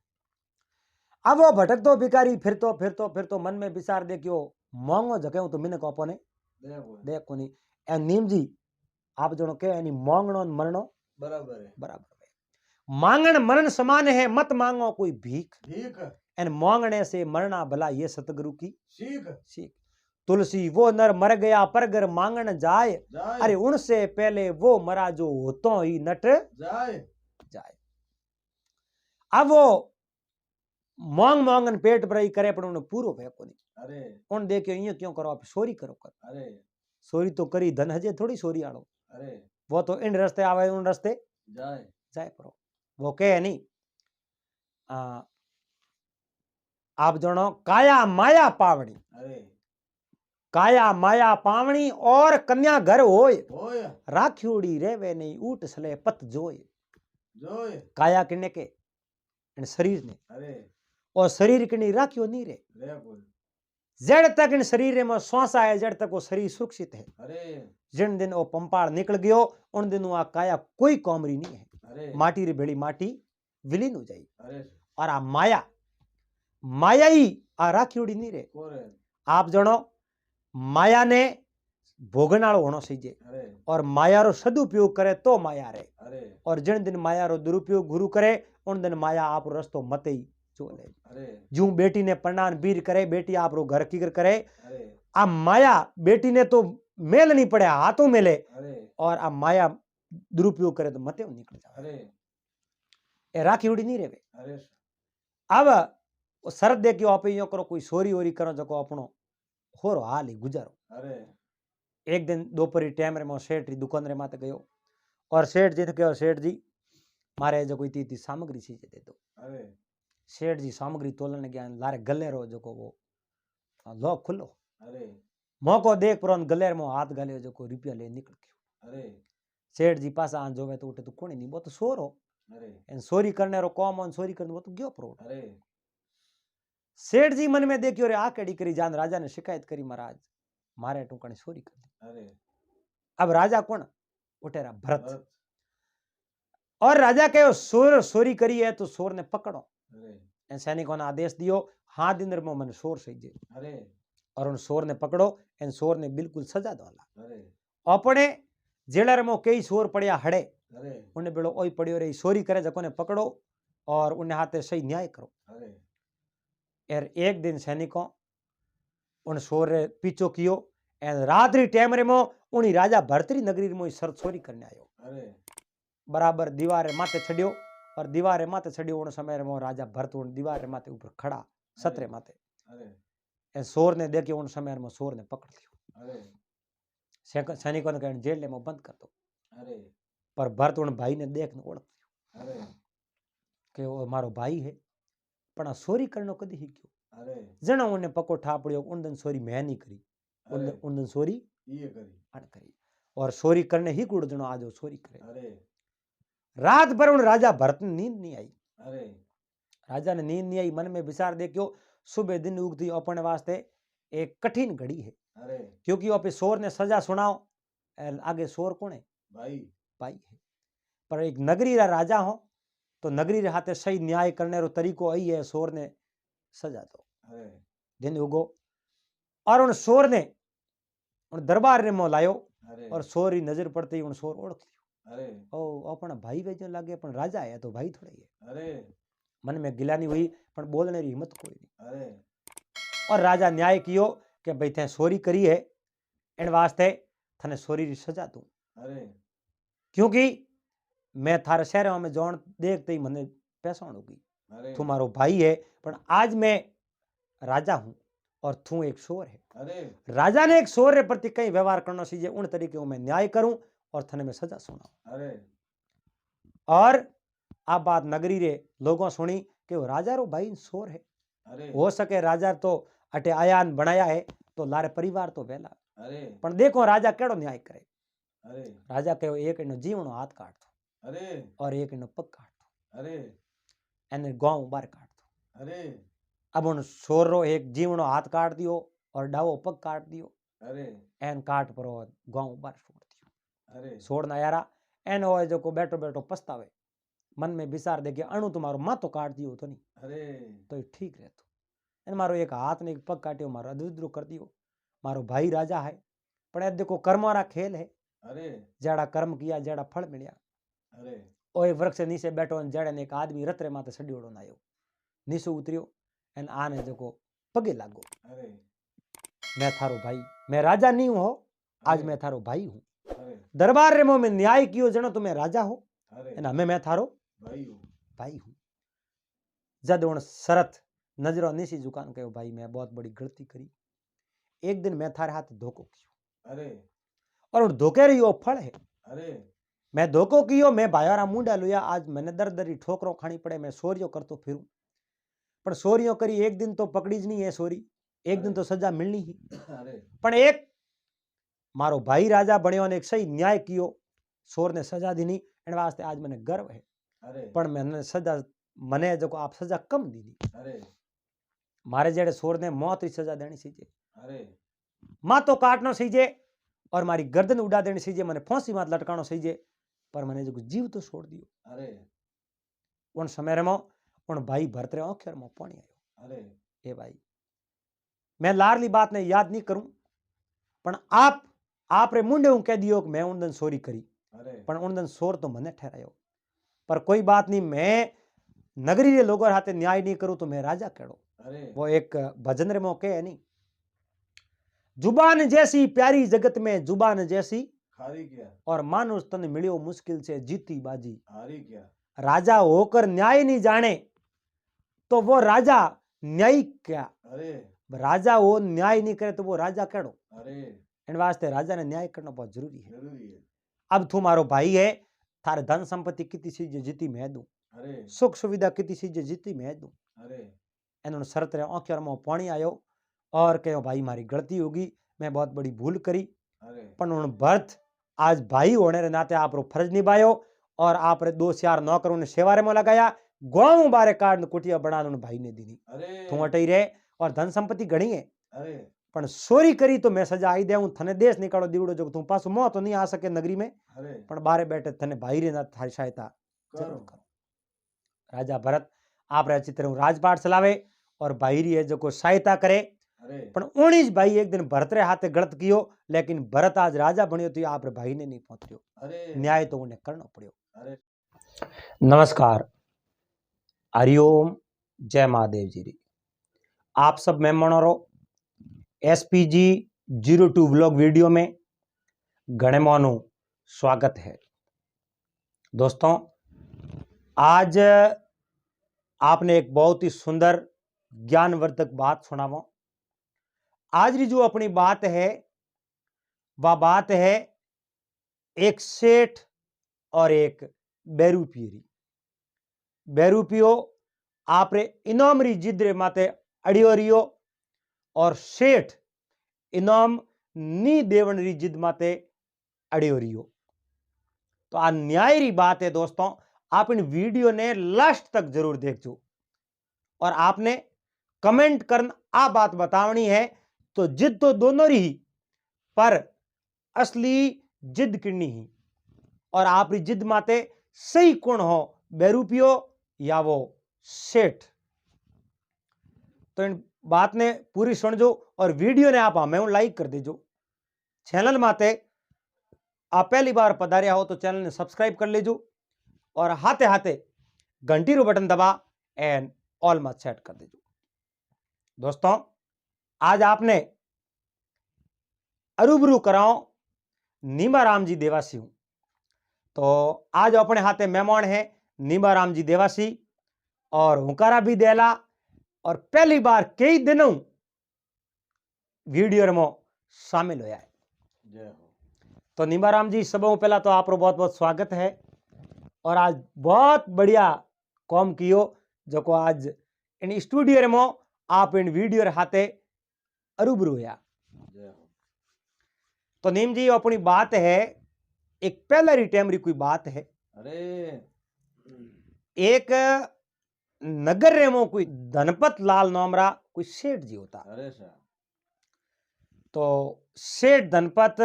अब वो भटकतो भिखारी फिरतो मन में विचार दे क्यों मांगो जके तो मैंने को अपने देखो दे कोनी ए नीम जी आप जणो के एनी मांगणो न मरणो बराबर है बराबर है। मांगण मरण समान है मत मांगो कोई भीख ठीक एन मांगने से मरना भला ये सतगुरु की सीख सीख। तुलसी वो नर मर गया पर गर मांगण जाए जाए अरे उनसे पहले वो मरा जो होतो ही नट जाए जाए। अब वो मांग मांगन पेट भराई करे पण उन्हें पूरो भय कोनी अरे उन देखे ये क्यों करो आप चोरी करो कर अरे चोरी तो करी धन हजे थोड़ी चोरी आड़ो अरे वो तो इन रास्ते आवे उन रास्ते जाए जाए करो वो कहे नहीं आप जणो काया माया पावनी अरे काया माया पावनी और कन्या घर होय होय राखियोड़ी रेवे नहीं ऊट सले पत जोय। जोय काया किने के इन शरीर ने अरे और शरीर किनी राखियो नहीं रे रे बोल जड़ तक इन शरीर में श्वासा है जड़ तक वो शरीर सुरक्षित है अरे जिन दिन वो पंपाड़ निकल गयो उन दिन आ काया कोई कौमरी नहीं है अरे माटी रे भेड़ी माटी विलीन हो जाई अरे और आ माया माया ही आ राखियोड़ी नहीं रे कोरे आप जणो माया ने भोगनाड़ो होना सीजे अरे और माया रो सदुपयोग करे तो माया रे अरे और जिन दिन माया रो दुरुपयोग गुरु करे उन दिन माया आप रस्तो मत ही चोले। अरे जू बेटी ने प्रणान बीर करे बेटी आप रो घर की करे अरे आ माया बेटी ने तो मेल नहीं पड़े हाथों मेले अरे और आ माया दुरुपयोग करे तो मते निकल जाए अरे ए राखी उड़ी नहीं रेवे। अरे अब वो शरत दे के आप यो करो कोई सोरी ओरी करो जको अपनो होरो हाल ही गुजारो। अरे एक दिन दोपहरी टाइम रे मो सेठ री दुकान रे माते गयो और सेठ जी ने कहो सेठ जी मारे जो कोई ती सामग्री चीज दे दो। अरे सेठ जी सामग्री तोलने गया लारे गले रो जो को वो लो खुलो अरे मौको देख पर गलेर में हाथ गालियो जो को रुपया ले निकल गयो। अरे सेठ जी पासा आ जोवे तो उठे तो कोनी नहीं वो तो सोर हो अरे एन चोरी करने रो कौम on चोरी करने वो तो गयो प्रो। अरे सेठ जी मन में देखियो रे आ केड़ी करी जान राजा ने शिकायत करी महाराज मारे टुकड़ी चोरी कर दी। अरे अब राजा कौन उठेरा भरत भरत और राजा के सोर चोरी करी है तो सोर ने पकड़ो अरे एन सैनिकों ने आदेश दियो हाथ दिन में मन सोर सही जे अरे और उन सोर ने पकड़ो एन सोर ने बिल्कुल सजा दवाला अरे अपने जेलर में कई सोर पड़िया हड़े अरे उन्हें बेड़ो ओई पड़ियो रे चोरी करे जको ने पकड़ो और उन्हें हाथे सही न्याय करो। अरे एर एक दिन सैनिकों उन सोर रे पीछो कियो एन रात्रि टाइम रे मो उनी राजा भरतरी नगरी में सर चोरी करने आयो अरे बराबर दीवार रे माथे छड़ियो और दीवार रे माथे छड़ियो उन समय रे मो राजा भरत उन दीवार रे माथे ऊपर खड़ा सतरे माथे अरे ए सोर ने देखियो उन समय में सोर ने पकड़ लियो अरे सैनिकों ने कहने जेल में बंद कर दो अरे पर भरत उन भाई ने देख ओळख लियो अरे कि वो मारो भाई है पण आ चोरी करनो कदी ही क्यों अरे जणो उन्हें पको ठा पड़ियो उन दिन चोरी मैं नहीं करी अरे उन दिन चोरी ये करी अन करी और चोरी करने ही कुड़ जणो आज वो चोरी करे। अरे रात भर उन राजा भरत ने नींद नहीं आई अरे राजा ने नींद नहीं आई मन में विचार देखियो सुबह दिन उगती अपने वास्ते एक कठिन घड़ी है अरे क्योंकि वो शोर ने सजा सुनाओ आगे शोर कौन है भाई भाई है पर एक नगरी रा राजा हो तो नगरी रे हाथे सही न्याय करने रो तरीको आई है शोर ने सजा दो अरे दिन उगो और उन शोर ने उन दरबार ने मोह लायो अरे और शोर की नजर पड़ते ही उन शोर ओढ़ लियो अरे ओ अपना भाई वेजो लागे अपन राजा है तो भाई थोड़ा ही है अरे मन में गिलानी हुई पर बोलने की हिम्मत कोई नहीं। अरे और राजा न्याय कियो कि भाई थे चोरी करी है इन वास्ते थने चोरी की सजा दूं अरे क्योंकि मैं थारे शहर में जौन देखते ही मने पहचान होगी अरे तू मारो भाई है पर आज मैं राजा हूं और तू एक शोर है। अरे राजा ने एक शोर रे प्रति कई व्यवहार करना सीजे उन तरीके में न्याय करूं और थने में सजा सुनाऊं। अरे और आ बात नगरी रे लोगों सुनी कि वो राजा रो भाई शोर है अरे हो सके राजा तो अटे आयान बनाया है तो लारे परिवार तो वेला अरे पण देखो राजा केड़ो न्याय करे। अरे राजा कहो एक इनो जीवनो हाथ काट दो अरे और एक इनो पग काट दो अरे एने गांव बाहर काट दो अरे अब उन सोर रो एक जीवनो हाथ काट दियो और डावो पग काट दियो। अरे एन काट पर गांव बार छोड़ दियो। अरे छोड़ना यारा एन होए जो को बैठो बैठो पछतावे, मन में विचार दे के अणु तुम्हारो माथो काट दियो तो नहीं अरे तो ठीक रहतो। एन मारो एक हाथ ने एक पग काट्यो, मारो अदुद्रो कर दियो। मारो भाई राजा है, पण देखो कर्मोरा खेल है। अरे जेड़ा कर्म किया जेड़ा फल मिलिया। अरे ओए वृक्ष नीचे बैठो जेड़े ने एक आदमी रतरे माथे सड्योड़ो न आयो, नीचे उतरियो एन आने जो पगे लागो। अरे मैं थारो भाई, मैं राजा नहीं हूं हो, आज अरे मैं थारो भाई हूं। अरे दरबार रे में न्याय कियो जनो तुम्हें राजा हो, अरे एन हमें मैं थारो भाई हूँ भाई हूं। जद उन शरत नजरों नीची झुकान कहो भाई मैं बहुत बड़ी गलती करी, एक दिन मैं थारे हाथ धोखो कियो अरे और उन धोखे री वो फल है। अरे मैं धोखो कियो, मैं भायारा मुंडा लुया, आज मैंने दर दरी ठोकरों खानी पड़े, मैं सोरियो करतो फिरूं। पण सोरियो करी एक दिन तो पकड़ी ज नहीं है सोरी, एक दिन तो सजा मिलनी ही। अरे पण एक मारो भाई राजा बन्यो ने एक सही न्याय कियो, सोर ने सजा दी नहीं, एन वास्ते आज मैंने गर्व है। अरे पण मैंने सजा मने जो आप सजा कम दी दी। अरे मारे जेड़े सोर ने मौत की सजा देनी सीजे, अरे माथो काटनो सीजे और मारी गर्दन उड़ा देनी सीजे, मैंने फांसी मात लटकानो सीजे, पर मैंने जो जीव तो छोड़ दियो। अरे उन समय में उन भाई भरतरे आंखेर में पानी आयो। अरे ए भाई मैं लारली बात ने याद नहीं करूं, पण आप रे मुंडे हूं कह दियो कि मैं उन दिन सोरी करी, अरे पण उन दिन सोर तो मने ठहरायो। पर कोई बात नहीं, मैं नगरी रे लोगों हाथे न्याय नहीं करूं तो मैं राजा केड़ो। अरे वो एक भजन रे मौके है नहीं, जुबान जैसी प्यारी जगत में जुबान जैसी, खारी क्या और मानुष तन मिलियो मुश्किल से जीती बाजी। हारी क्या राजा होकर न्याय नहीं जाने तो वो राजा न्यायिक क्या, अरे राजा वो न्याय नहीं करे तो वो राजा केड़ो। अरे इन वास्ते राजा ने न्याय करना बहुत जरूरी है। जरूरी है अब तू मारो भाई है, थारे धन संपत्ति कितनी चीज जीती मैं दूं, अरे सुख सुविधा कितनी चीज जीती मैं दूं। अरे एनों शरत रे आंखेर में पानी आयो और कहो भाई मारी गलती होगी, मैं बहुत बड़ी भूल करी। अरे पण उन भरत आज भाई होने रे नाते आप फर्ज निभायो और आप रे 2-4 नौकरों ने सेवारे में लगाया, गांव बारे कार्ड कुटिया बना भाई ने दी। अरे तू अटई रहे और धन संपत्ति घणी है, अरे पण सोरी करी तो मैं सजा आई देऊं, थने देश निकालो दीवड़ो जो तू पासो मोह तो नहीं आ सके नगरी में, अरे पण बारे बैठे थने भाई रे ना थारी सहायता जरूर करो करो। राजा भरत आप रे चित्र राजपाट चलावे और भाई री है जो को सहायता करे। अरे पण उनीज भाई एक दिन भरत रे हाथे गलत कियो, लेकिन भरत आज राजा बनियो तो आप रे भाई ने नहीं पहुंचो, अरे न्याय तो उन्हें करना पड़ियो। अरे नमस्कार, हरिओम, जय महादेव जी री। आप सब मेहमानों SPG 02 व्लॉग वीडियो में घणे मोनू स्वागत है। दोस्तों आज आपने एक बहुत ही सुंदर ज्ञानवर्धक बात सुनावा। आज री जो अपनी बात है वह बात है एक सेठ और एक बेरूपियो री। बेरूपियो आप रे इनाम री जिद रे माते अड़ियो रियो और सेठ इनाम नी देवन री जिद माते अड़ियो रियो। तो आ न्याय री बात है दोस्तों, आप इन वीडियो ने लास्ट तक जरूर देखो और आपने कमेंट करना आ बात बतावनी है। तो जिद तो दोनों री ही, पर असली जिद किन्नी ही और आप री जिद माते सही कौन हो, बेरूपियो या वो सेठ। तो इन बात ने पूरी सुनजो और वीडियो ने आप हमें लाइक कर दीजो। चैनल माते आप पहली बार पधारिया हो तो चैनल ने सब्सक्राइब कर लीजो और हाथे हाथे घंटी रो बटन दबा एंड ऑल में सेट कर दीजो। दोस्तों आज आपने अरूबरू कराओ नीमाराम जी देवासी हूं। तो आज अपने हाथे मेहमान है नीमाराम जी देवासी और हुकारा भी देला और पहली बार कई दिनों वीडियो में शामिल होया है। जय हो। तो नीमाराम जी सबों पहला तो आप बहुत बहुत स्वागत है और आज बहुत बढ़िया काम कियो जो को आज इन स्टूडियो में आप इन वीडियो हाथे अरूबरू होया। जय हो। तो नीम जी अपनी बात है एक पहला री टाइम री कोई बात है। अरे एक नगर रेमो कोई धनपत लाल नामरा कोई सेठ जी होता। अरे सा तो सेठ धनपत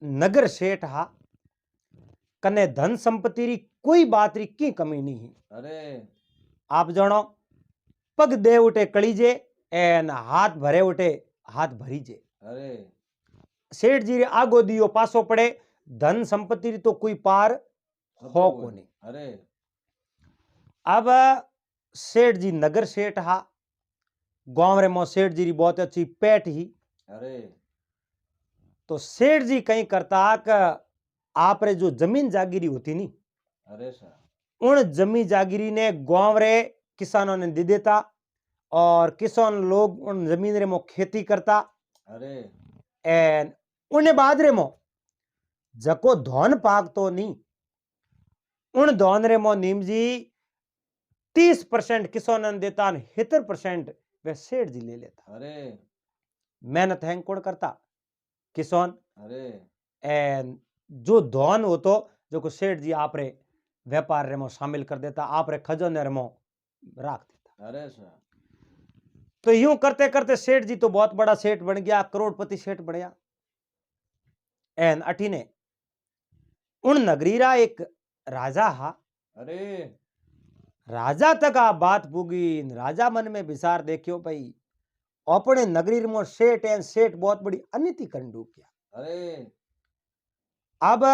नगर सेठ हा कने धन संपत्ति री कोई बात री की कमी नहीं है। अरे आप जानो पग दे उठे कलीजे एन हाथ भरे उठे हाथ भरीजे। अरे सेठ जी रे आगो दियो पासो पड़े धन संपत्ति री तो कोई पार हो कोनी। अरे अब सेठ जी नगर सेठ हा गांव रे मो सेठ जी री बहुत अच्छी पेट ही। अरे तो सेठ जी कहीं करता कि आप रे जो जमीन जागीरी होती नी अरे सा उन जमीन जागीरी ने गांव रे किसानों ने दे देता और किसान लोग उन जमीन रे मो खेती करता। अरे एन उन्हें बाद रे मो जको धन पाक तो नी उन धन रे मो नीम जी 30% किसानों ने देता 70% वे सेठ जी ले लेता। अरे मेहनत है कौन करता किसान। अरे एन जो धन हो तो जो को सेठ जी आप रे व्यापार रे मो शामिल कर देता आप रे खजाने रे मो राख देता। अरे सा तो यूं करते करते सेठ जी तो बहुत बड़ा सेठ बन गया करोड़पति सेठ बन गया। एन अठीने उन नगरीरा एक राजा हा। अरे राजा तक आ बात पुगी राजा मन में विचार देखियो भाई अपने नगरी में सेठ एन सेठ बहुत बड़ी अनिति कर डूब गया। अरे अब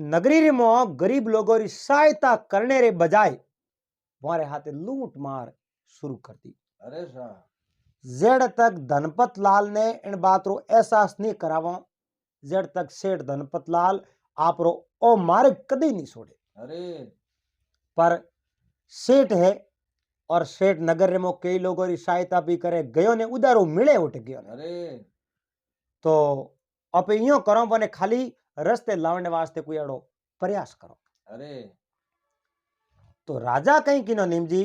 नगरी में गरीब लोगों की सहायता करने रे बजाय हमारे हाथे लूट मार शुरू कर दी। अरे सा जेड़ तक धनपत लाल ने इन बात रो एहसास नहीं करावा जेड़ तक सेठ धनपत लाल आप रो ओ मार्ग कदी नहीं छोड़े। अरे पर सेठ है और सेठ नगर में कई लोगों की सहायता भी करे गयो ने उधारो मिले उठ गयो ने। अरे तो अब यो करो बने खाली रस्ते लावने वास्ते कोई एड़ो प्रयास करो। अरे तो राजा कहीं किनो नीम जी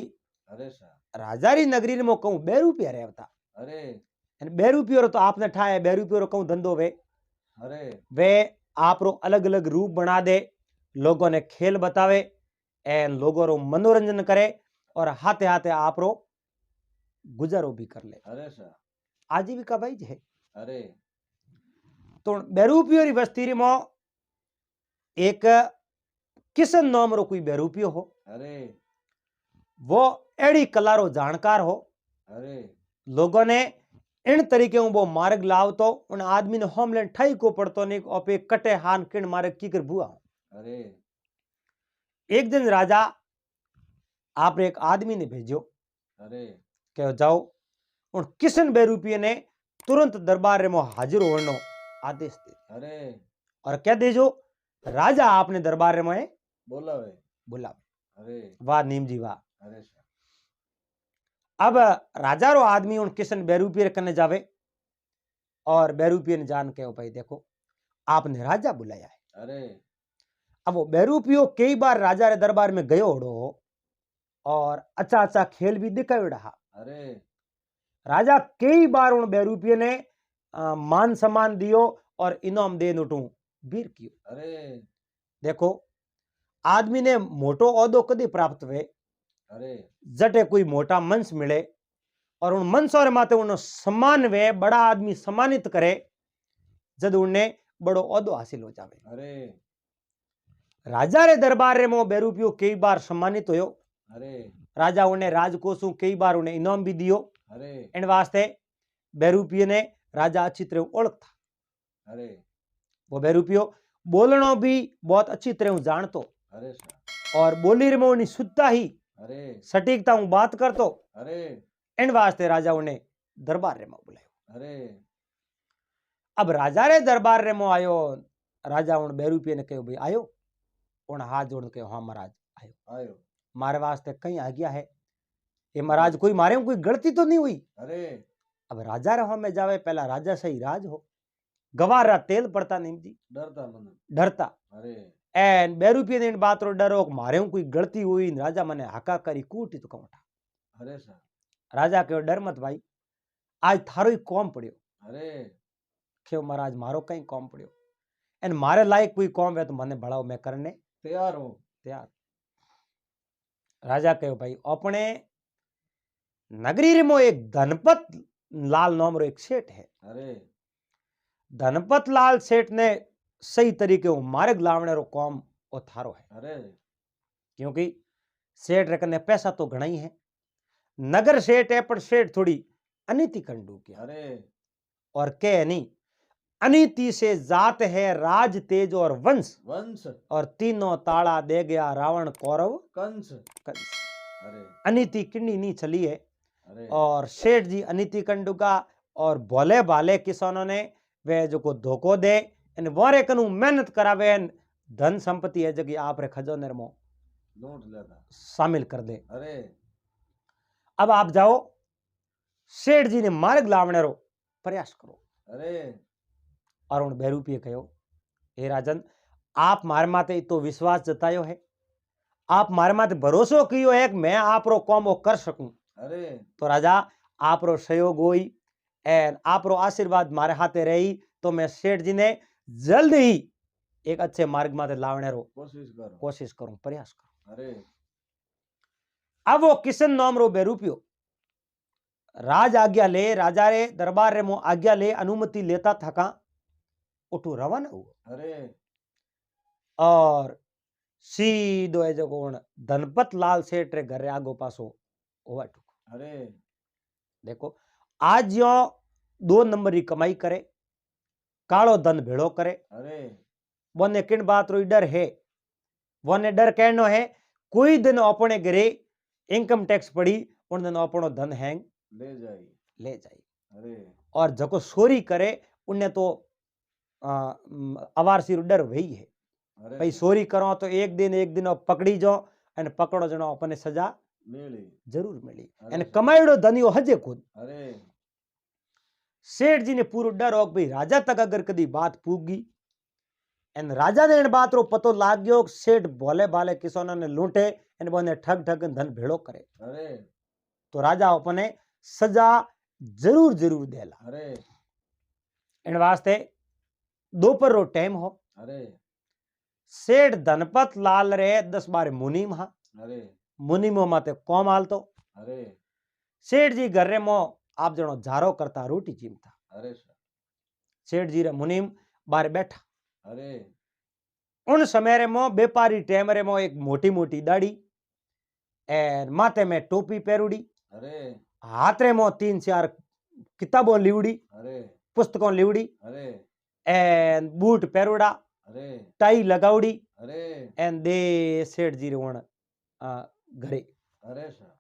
अरे सा राजा री नगरी में कहूं 2 रुपया रहता अरे 2 रुपये तो आपने ठाए 2 रुपये कहूं धंधो अरे वे आप रो अलग अलग रूप बना दे लोगों ने खेल बतावे एन लोगों रो मनोरंजन करे और हाथे हाथे आप रो गुजारो भी कर ले अरे सा आजीविका भाई है। अरे तो 2 रुपये री वस्ती री मो एक किशन नाम रो कोई 2 रुपयो हो अरे वो एड़ी कलारो जानकार हो। अरे लोगों ने इन तरीके वो मार्ग लाव तो उन आदमी ने होमलैंड ठाई को पड़तो नहीं ओपे कटे हान किण मार्ग की कर बुआ। अरे एक दिन राजा आप एक आदमी ने भेजो अरे कहो जाओ उन किशन 2 रुपये ने तुरंत दरबार में हाजिर होने आदेश दे अरे और क्या देजो राजा आपने दरबार में बोला वे बुलावे। अरे वाह नीम जी वाह। अरे सा अब राजा रो आदमी उन किशन 2 रुपये करने जावे और 2 रुपये ने जान के भाई देखो आपने राजा बुलाया है। अरे अब वो 2 रुपयो कई बार राजा रे दरबार में गयो होड़ो और अच्छा अच्छा खेल भी दिखायो रहा। अरे राजा कई बार उन 2 रुपये ने मान सम्मान दियो और इनाम दे नोटू वीर कियो। अरे देखो आदमी ने मोटो औदो कदी प्राप्त हुए अरे जटे कोई मोटा मंच मिले और उन मंचों रे माते उन सम्मान वे बड़ा आदमी सम्मानित करे जद उन्हें बड़ो औदो हासिल हो जावे। अरे राजा रे दरबार रे मो 2 रुपयो कई बार सम्मानित होयो। अरे राजा उन्हें राजकोषों कई बार उन्हें इनाम भी दियो। अरे इन वास्ते 2 रुपये ने राजा अच्छी तरह ओळख था। अरे वो 2 रुपयो बोलनो भी बहुत अच्छी तरह जानतो अरे सा और बोली में उन्हें शुद्धता ही अरे सटीकता हूं बात करतो। अरे इन वास्ते राजा उन्हें दरबार रे में बुलायो। अरे अब राजा रे दरबार रे में आयो राजा उन 2 रुपये ने कहो भाई आयो उन हाथ जोड़ के हाँ महाराज आयो आयो मारे वास्ते कहीं आ गया है ये महाराज कोई मारे कोई गलती तो नहीं हुई। अरे अब राजा रे में जावे पहला राजा सही राज हो गवारा तेल पड़ता नहीं जी डरता मन डरता अरे एन 2 रुपये ने बात रो डरो मारे कोई गलती हुई राजा मने हाका करी कूटी तो कौटा। अरे सा राजा कहो डर मत भाई आज थारो ही कौम पड़ियो। अरे क्यों महाराज मारो कहीं कौम पड़ियो एन मारे लायक कोई कौम है तो मने बढ़ाओ मैं करने तैयार हो तैयार। राजा कहो भाई अपने नगरी रे मो एक धनपत लाल नाम रो एक सेठ है। अरे धनपत लाल सेठ ने सही तरीके वो मार्ग लावने रो काम वो थारो है। अरे क्योंकि सेठ रे कने पैसा तो घना ही है, नगर सेठ है, पर सेठ थोड़ी अनीति कंडू क्या अरे और के नहीं, अनीति से जात है राज तेज और वंश, वंश और तीनों ताला दे गया रावण कौरव कंस कंस। अरे अनीति किन्नी नहीं चली है। अरे और सेठ जी अनीति कंडू का और भोले भाले किसानों ने वे जो को धोखो दे इन वारे कनु मेहनत करावे, धन संपत्ति है जगी आप रे खजाने में लूट लेता। शामिल कर दे। अरे अब आप जाओ सेठ जी ने मार्ग लावने रो प्रयास करो। अरे और उन बेरूपीए कहो, हे राजन, आप मारे माते तो विश्वास जतायो है, आप मारे माते भरोसो कियो है कि मैं आप रो काम वो कर सकूं। अरे तो राजा आप रो सहयोग होई एंड आप रो आशीर्वाद मारे हाथे रही तो मैं सेठ जी ने जल्द ही एक अच्छे मार्ग माते लावने रो कोशिश करूं, प्रयास करूं। अरे अब वो किशन नाम रो बेरूपियो राज आज्ञा ले, राजा रे दरबार रे मो आज्ञा ले, अनुमति लेता थका उठू रवाना हुआ। अरे और सीधो है जो कौन धनपत लाल सेठ रे घर आगो पासो होवा टुको। अरे देखो आज यो 2 नंबर की कमाई करे, कालो धन भेड़ो करे, अरे बोने किन बात रो डर है, बोने डर कहनो है कोई दिन अपने घरे इनकम टैक्स पड़ी उन दिन अपनो धन हैंग ले जाई। अरे और जको चोरी करे उन्हें तो अवारसी रो डर वही है अरे भाई चोरी करो तो एक दिन पकड़ी जाओ और पकड़ो जनो अपने सजा मिली जरूर मिली अरे एन कमाईड़ो धनियो हजे खुद। अरे सेठ जी ने पूरा डर हो भाई राजा तक अगर कदी बात पूगी एन राजा ने इन बात रो पतो लाग गयो सेठ भोले भाले किसानों ने लूटे एन बोने ठग ठग धन भेड़ो करे अरे तो राजा अपने सजा जरूर जरूर देला। अरे इन वास्ते दोपहर रो टाइम हो, अरे सेठ धनपत लाल रे 10-12 मुनीम हा, अरे मुनीमो माते कौम हालतो। अरे सेठ जी घर रे मो आप जनो झारो करता रोटी चीमता। अरे सेठ जी रे मुनीम बाहर बैठा। अरे उन समय रे मो व्यापारी टाइम रे मो एक मोटी मोटी दाढ़ी एन माथे में टोपी पहरुड़ी, अरे हाथ रे मो 3-4 किताबों लिवड़ी, अरे पुस्तकों लिवड़ी अरे एन बूट पहरुड़ा, अरे टाई लगावड़ी अरे एन दे सेठ जी रे वण घरे। अरे सर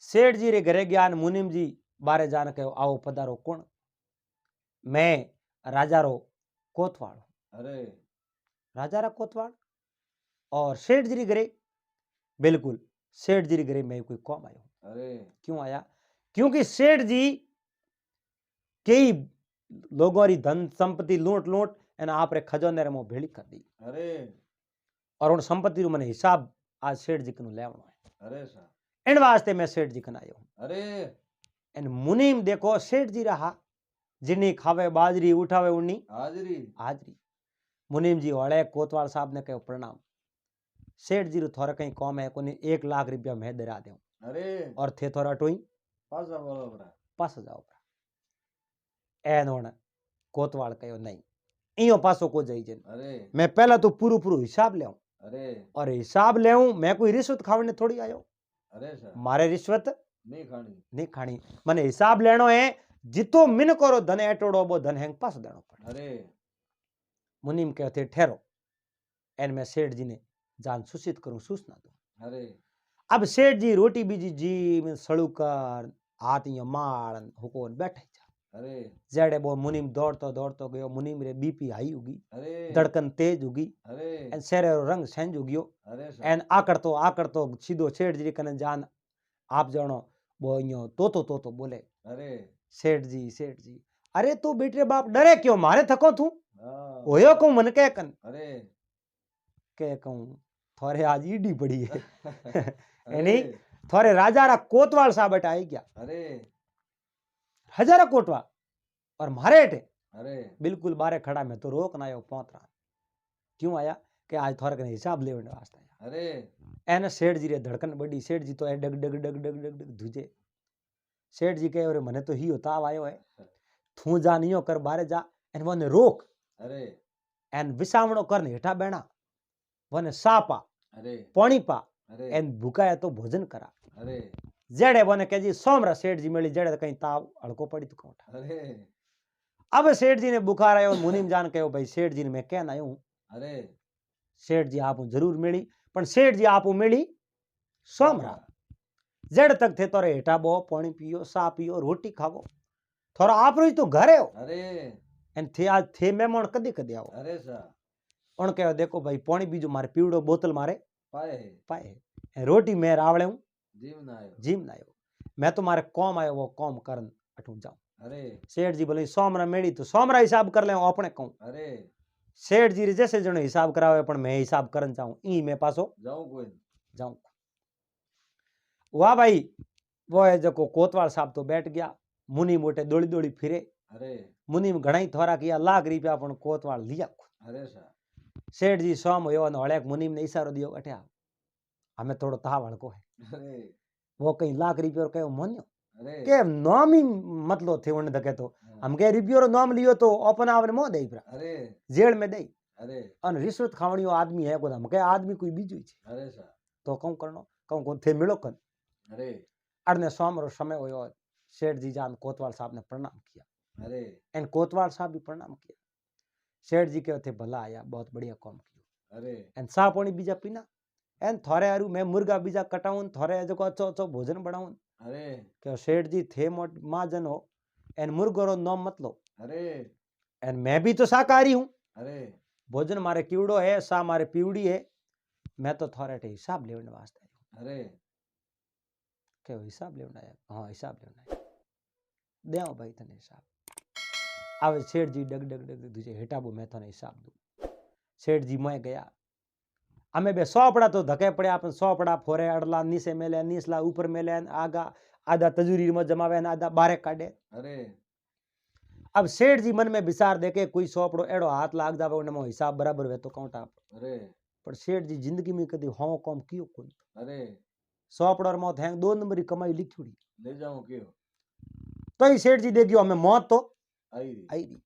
सेठ जी रे घरे गया मुनीम जी बारे जान के आओ पधारो कौन, मैं राजा रो कोतवाल। अरे राजा रा कोतवाल और सेठ जी रे घरे, बिल्कुल सेठ जी रे घरे मैं कोई कौम आयो। अरे क्यों आया? क्योंकि सेठ जी कई लोगों री धन संपत्ति लूट लूट एना आप रे खजाने रे मो भेड़ी कर दी अरे और उन संपत्ति रो मने हिसाब आज सेठ जी कनु लेवनो है। अरे सर इन वास्ते मैं सेठ जी कन आयो हूं। अरे एन मुनीम देखो सेठ जी रहा जिन्नी खावे बाजरी उठावे उन्नी हाजरी हाजरी। मुनीम जी वाले कोतवाल साहब ने कहो प्रणाम, सेठ जी रो थोड़ा कहीं कम है कोनी 1 लाख रुपया मैं दरा दूं अरे और थे थोड़ा टोई पासा बोलो बरा पास जाओ एन होना। कोतवाल कहो नहीं इयो पासो को जाई जन, अरे मैं पहला तो पूरू पूरू हिसाब ले अरे और हिसाब ले मैं कोई रिश्वत खावने थोड़ी आयो, अरे सर मारे रिश्वत नहीं खानी नहीं खानी, मने हिसाब लेनो है जितो मिन करो धन एटोड़ो बो धन हैंग पास देनो पड़े। अरे मुनीम कहते ठहरो एन मैं सेठ जी ने जान सूचित करूं सूचना दूं। अरे अब सेठ जी रोटी बीजी जी में सड़ूकर हाथ यो माल हुकोन बैठे जा। अरे जेड़े बो मुनीम दौड़तो दौड़तो गयो, मुनीम रे बीपी हाई होगी, अरे धड़कन तेज होगी अरे एन सेरे रो रंग सेंज हो गयो अरे सर एन आकड़तो सीधो सेठ जी कने जान आप जानो वो यो तो बोले अरे सेठ जी अरे तू बेटे बाप डरे क्यों मारे थको तू हाँ होयो को मन के कन अरे के कहूं थोड़े आज ईडी पड़ी है यानी अरे थोड़े राजा रा कोतवाल साहब बेटा आई गया अरे हजारा कोटवा और मारे हटे अरे बिल्कुल बारे खड़ा में तो रोक ना आयो पहुंच रहा। क्यों आया कि आज थोड़ा कने हिसाब लेने वास्ते आया। अरे एने सेठ जी रे धड़कन बड़ी, सेठ जी तो डग डग डग डग डग डग धुजे सेठ जी कहे मने तो ही ताव आयो है थू जा नियो कर बारे जा एन वने रोक अरे एन विसावणो कर हेठा बेणा वने सा पा अरे पानी पा अरे एन भूखाया तो भोजन करा अरे जेड़े वने कहे जी सोमरा सेठ जी मिली जेड़े कहीं ताव हड़को पड़ी तो कौठा अरे अब सेठ जी ने बुखार आयो मुनीम जान कहो भाई सेठ जी ने मैं कहना आयो अरे सेठ जी आप जरूर मिली पण सेठ जी आप मिली सोमरा जड़ तक थे तोरे हेठा बो पानी पियो सा पियो रोटी खावो थोड़ा आप रोज तो घरे हो अरे एन थे आज थे मेहमान कदी कदी आओ अरे सा उन कहो देखो भाई पानी बीजो मारे पीवड़ो बोतल मारे पाए पाए है रोटी मैं रावले हूं जीव ना आयो जिम ना आयो मैं तो मारे कॉम आयो वो कॉम करन अठू जाऊं अरे सेठ जी बोले सोमरा मेड़ी तो सोमरा हिसाब कर ले अपने कहूं अरे सेठ जी रे जैसे जनो हिसाब करावे पण मैं हिसाब करन चाहूं ई मैं पासो जाऊं कोई जाऊं वाह भाई वो है जो कोतवाल साहब तो बैठ गया मुनी मोटे दौड़ी दौड़ी फिरे अरे मुनी में घणा ही थोड़ा किया लाख रुपया पण कोतवाल लिया अरे सा सेठ जी सोम हो हड़े मुनीम ने इशारो दियो अटे आओ हमें थोड़ो ताव हड़को है अरे वो कहीं लाख रुपये कहो मोन्यो अरे के नाम ही मतलब थे उन धके तो हम कहे रुपये रो नाम लियो तो अपन आवने मो दई परा अरे जेल में दई अरे अन रिश्वत खावणियो आदमी है को हम कहे आदमी कोई बीजो ही छे अरे सा तो कहूं करनो कहूं को थे मिलो कन अरे अड़ने सोम रो समय होयो सेठ जी जान कोतवाल साहब ने प्रणाम किया अरे एन कोतवाल साहब भी प्रणाम किया सेठ जी के थे भला आया बहुत बढ़िया काम कियो अरे एन सा पानी बीजा पीना एन थोड़े हारू मैं मुर्गा बीजा कटाऊं थोड़े जो अच्छो अच्छो भोजन बनाऊं अरे के सेठ जी थे मोट महाजन हो एन मुर्गो रो नाम मत लो अरे एन मैं भी तो शाकाहारी हूं अरे भोजन मारे कीवड़ो है सा मारे पीवड़ी है मैं तो थोड़े टे हिसाब लेने वास्ते आयो अरे के हिसाब लेने आया हाँ हिसाब लेने आया देओ भाई तने हिसाब आवे सेठ जी डग डग डग दूजे हेटाबो मैं तने हिसाब दूं सेठ जी मैं गया अमे बे सोपड़ा तो धके पड़े अपन सोपड़ा फोरे अड़ला नीचे मेले नीचला ऊपर मेले आगा आधा तजूरी में जमावे आधा बारे काटे अरे अब सेठ जी मन में विचार देके कोई सोपड़ो एड़ो हाथ लाग जावे उनमो हिसाब बराबर वे तो काउंटा अरे पर सेठ जी जिंदगी में कदी हाँ काम कियो कोन अरे सोपड़ो मौत है 2 नंबर की कमाई लिखुड़ी ले जाऊं क्यों तो ही सेठ जी देखियो हमें मौत तो आई आई दी